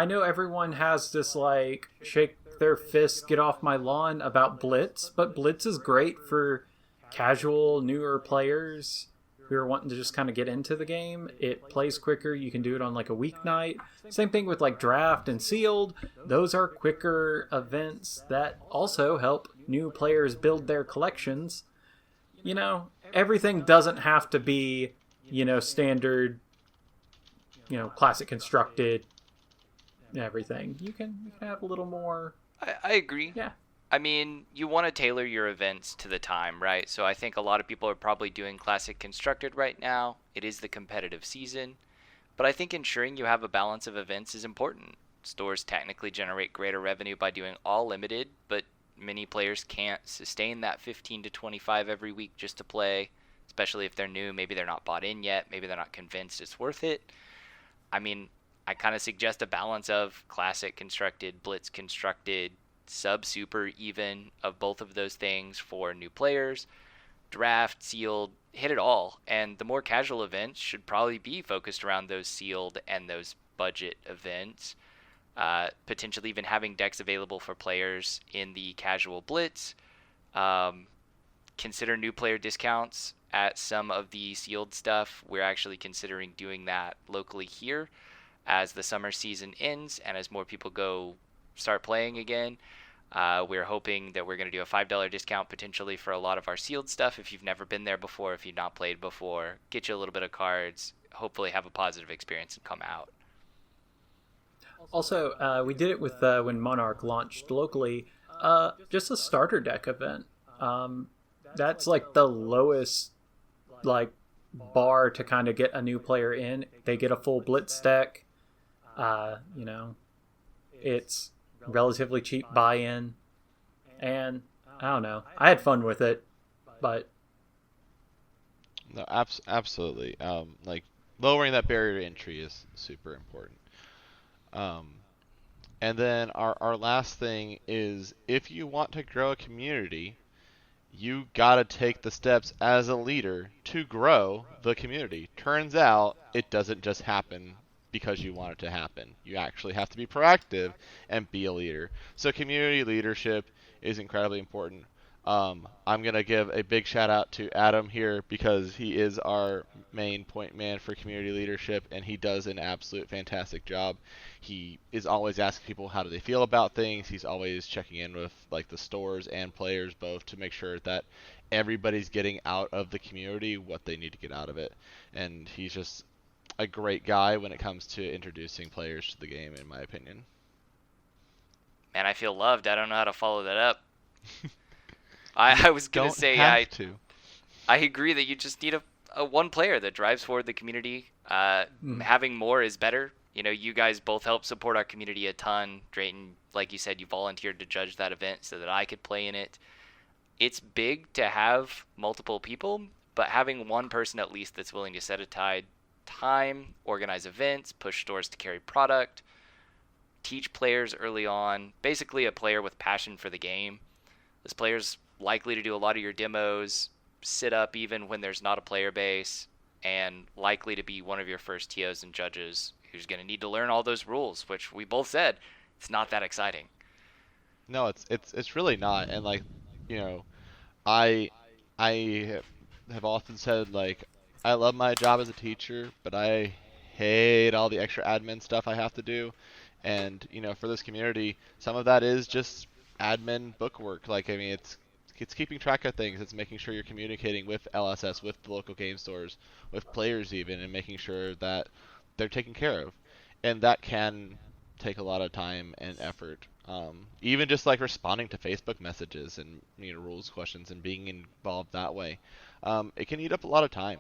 know everyone has this, like, shake their fists, get off my lawn about Blitz, but Blitz is great for casual, newer players who are wanting to just kind of get into the game. It plays quicker. You can do it on, like, a weeknight. Same thing with, like, Draft and Sealed. Those are quicker events that also help new players build their collections. Everything doesn't have to be, standard, classic constructed, everything. You can have a little more. I agree. Yeah. I mean, you want to tailor your events to the time, right? So I think a lot of people are probably doing Classic Constructed right now. It is the competitive season. But I think ensuring you have a balance of events is important. Stores technically generate greater revenue by doing all limited, but many players can't sustain that 15 to 25 every week just to play, especially if they're new. Maybe they're not bought in yet. Maybe they're not convinced it's worth it. I mean, I kind of suggest a balance of Classic Constructed, Blitz Constructed, Sub-Super even, of both of those things for new players. Draft, Sealed, hit it all. And the more casual events should probably be focused around those Sealed and those budget events. Potentially even having decks available for players in the casual Blitz. Consider new player discounts at some of the Sealed stuff. We're actually considering doing that locally here as the summer season ends and as more people start playing again. We're hoping that we're going to do a $5 discount potentially for a lot of our Sealed stuff. If you've never been there before, if you've not played before, get you a little bit of cards, hopefully have a positive experience and come out. Also, we did it with when Monarch launched locally, just a starter deck event. That's like the lowest bar to kind of get a new player in. They get a full Blitz deck. It's relatively cheap buy-in, and I don't know. I had fun with it, but no, absolutely. Lowering that barrier to entry is super important. And then our last thing is, if you want to grow a community, you gotta take the steps as a leader to grow the community. Turns out it doesn't just happen because you want it to happen. You actually have to be proactive and be a leader. So community leadership is incredibly important. I'm going to give a big shout out to Adam here, because he is our main point man for community leadership, and he does an absolute fantastic job. He is always asking people how do they feel about things. He's always checking in with the stores and players both to make sure that everybody's getting out of the community what they need to get out of it. And he's just a great guy when it comes to introducing players to the game, in my opinion. Man, I feel loved. I don't know how to follow that up. I was going to say, I agree that you just need one player that drives forward the community. Having more is better. You know, you guys both help support our community a ton. Drayton, like you said, you volunteered to judge that event so that I could play in it. It's big to have multiple people, but having one person at least that's willing to set aside time, organize events, push stores to carry product, teach players early on, basically a player with passion for the game. This player's likely to do a lot of your demos, sit up even when there's not a player base, and likely to be one of your first TOs and judges who's going to need to learn all those rules, which we both said it's not that exciting. No, it's really not. And like, you know, I have often said, like, I love my job as a teacher, but I hate all the extra admin stuff I have to do. And, you know, for this community, some of that is just admin bookwork. Like, I mean, it's keeping track of things. It's making sure you're communicating with LSS, with the local game stores, with players even, and making sure that they're taken care of. And that can take a lot of time and effort. Even just like responding to Facebook messages and, you know, rules questions and being involved that way. It can eat up a lot of time.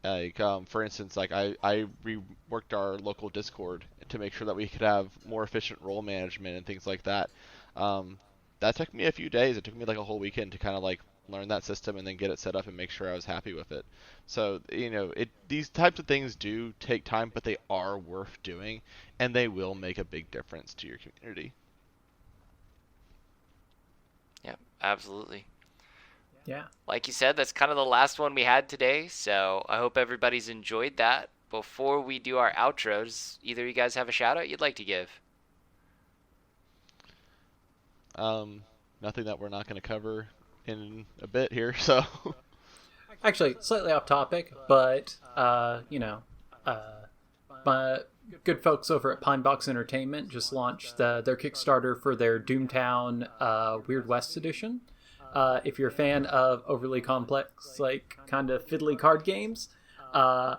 Like, for instance, like I reworked our local Discord to make sure that we could have more efficient role management and things like that. That took me a few days. It took me like a whole weekend to kind of like learn that system and then get it set up and make sure I was happy with it. So, you know, these types of things do take time, but they are worth doing, and they will make a big difference to your community. Yeah, absolutely. Yeah. Like you said, that's kind of the last one we had today, so I hope everybody's enjoyed that. Before we do our outros, either of you guys have a shout out you'd like to give? Nothing that we're not going to cover in a bit here, so. Actually, slightly off topic, but, you know, my good folks over at Pinebox Entertainment just launched their Kickstarter for their Doomtown Weird West edition. If you're a fan of overly complex, like, kind of fiddly card games, I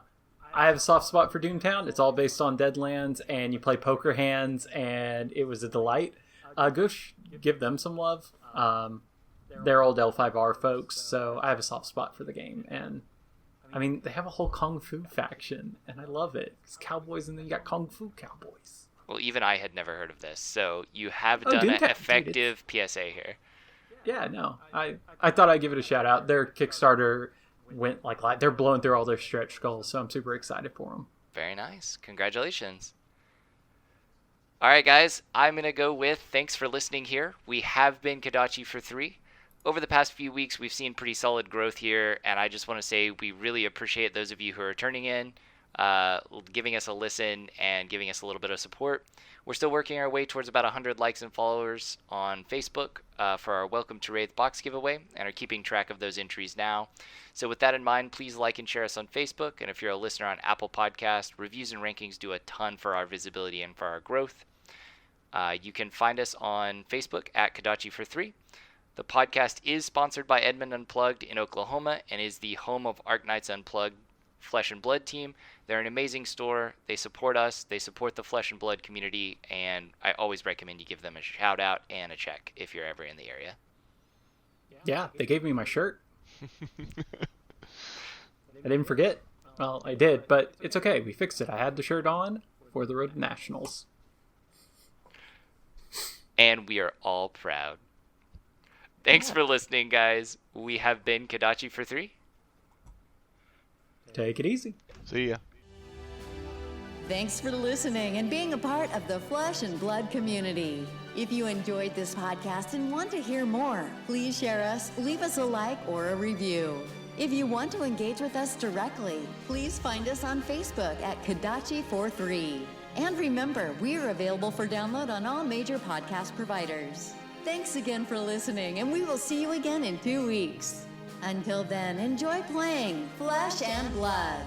have a soft spot for Doomtown. It's all based on Deadlands, and you play poker hands, and it was a delight. Go give them some love. They're old L5R folks, so I have a soft spot for the game. And, I mean, they have a whole Kung Fu faction, and I love it. It's cowboys, and then you got Kung Fu cowboys. Well, even I had never heard of this, so you have done an effective PSA here. Yeah, no. I thought I'd give it a shout out. Their Kickstarter went like they're blowing through all their stretch goals, so I'm super excited for them. Very nice. Congratulations. All right, guys, I'm going to go with thanks for listening here. We have been Kodachi for 3. Over the past few weeks, we've seen pretty solid growth here, and I just want to say we really appreciate those of you who are turning in, giving us a listen, and giving us a little bit of support. We're still working our way towards about 100 likes and followers on Facebook for our Welcome to Wraith box giveaway, and are keeping track of those entries now. So with that in mind, please like and share us on Facebook, and if you're a listener on Apple Podcast, reviews and rankings do a ton for our visibility and for our growth. You can find us on Facebook at Kodachi for 3. The podcast is sponsored by Edmund Unplugged in Oklahoma and is the home of Arknights Unplugged Flesh and Blood team. They're an amazing store. They support us. They support the Flesh and Blood community, and I always recommend you give them a shout out and a check if you're ever in the area. Yeah, they gave me my shirt. I didn't forget. Well, I did, but it's okay. We fixed it. I had the shirt on for the Road to Nationals. And we are all proud. Thanks for listening, guys. We have been Kodachi for 3. Take it easy. See ya. Thanks for listening and being a part of the Flesh and Blood community. If you enjoyed this podcast and want to hear more, please share us, leave us a like or a review. If you want to engage with us directly, please find us on Facebook at Kodachi43. And remember, we are available for download on all major podcast providers. Thanks again for listening, and we will see you again in 2 weeks. Until then, enjoy playing Flesh and Blood.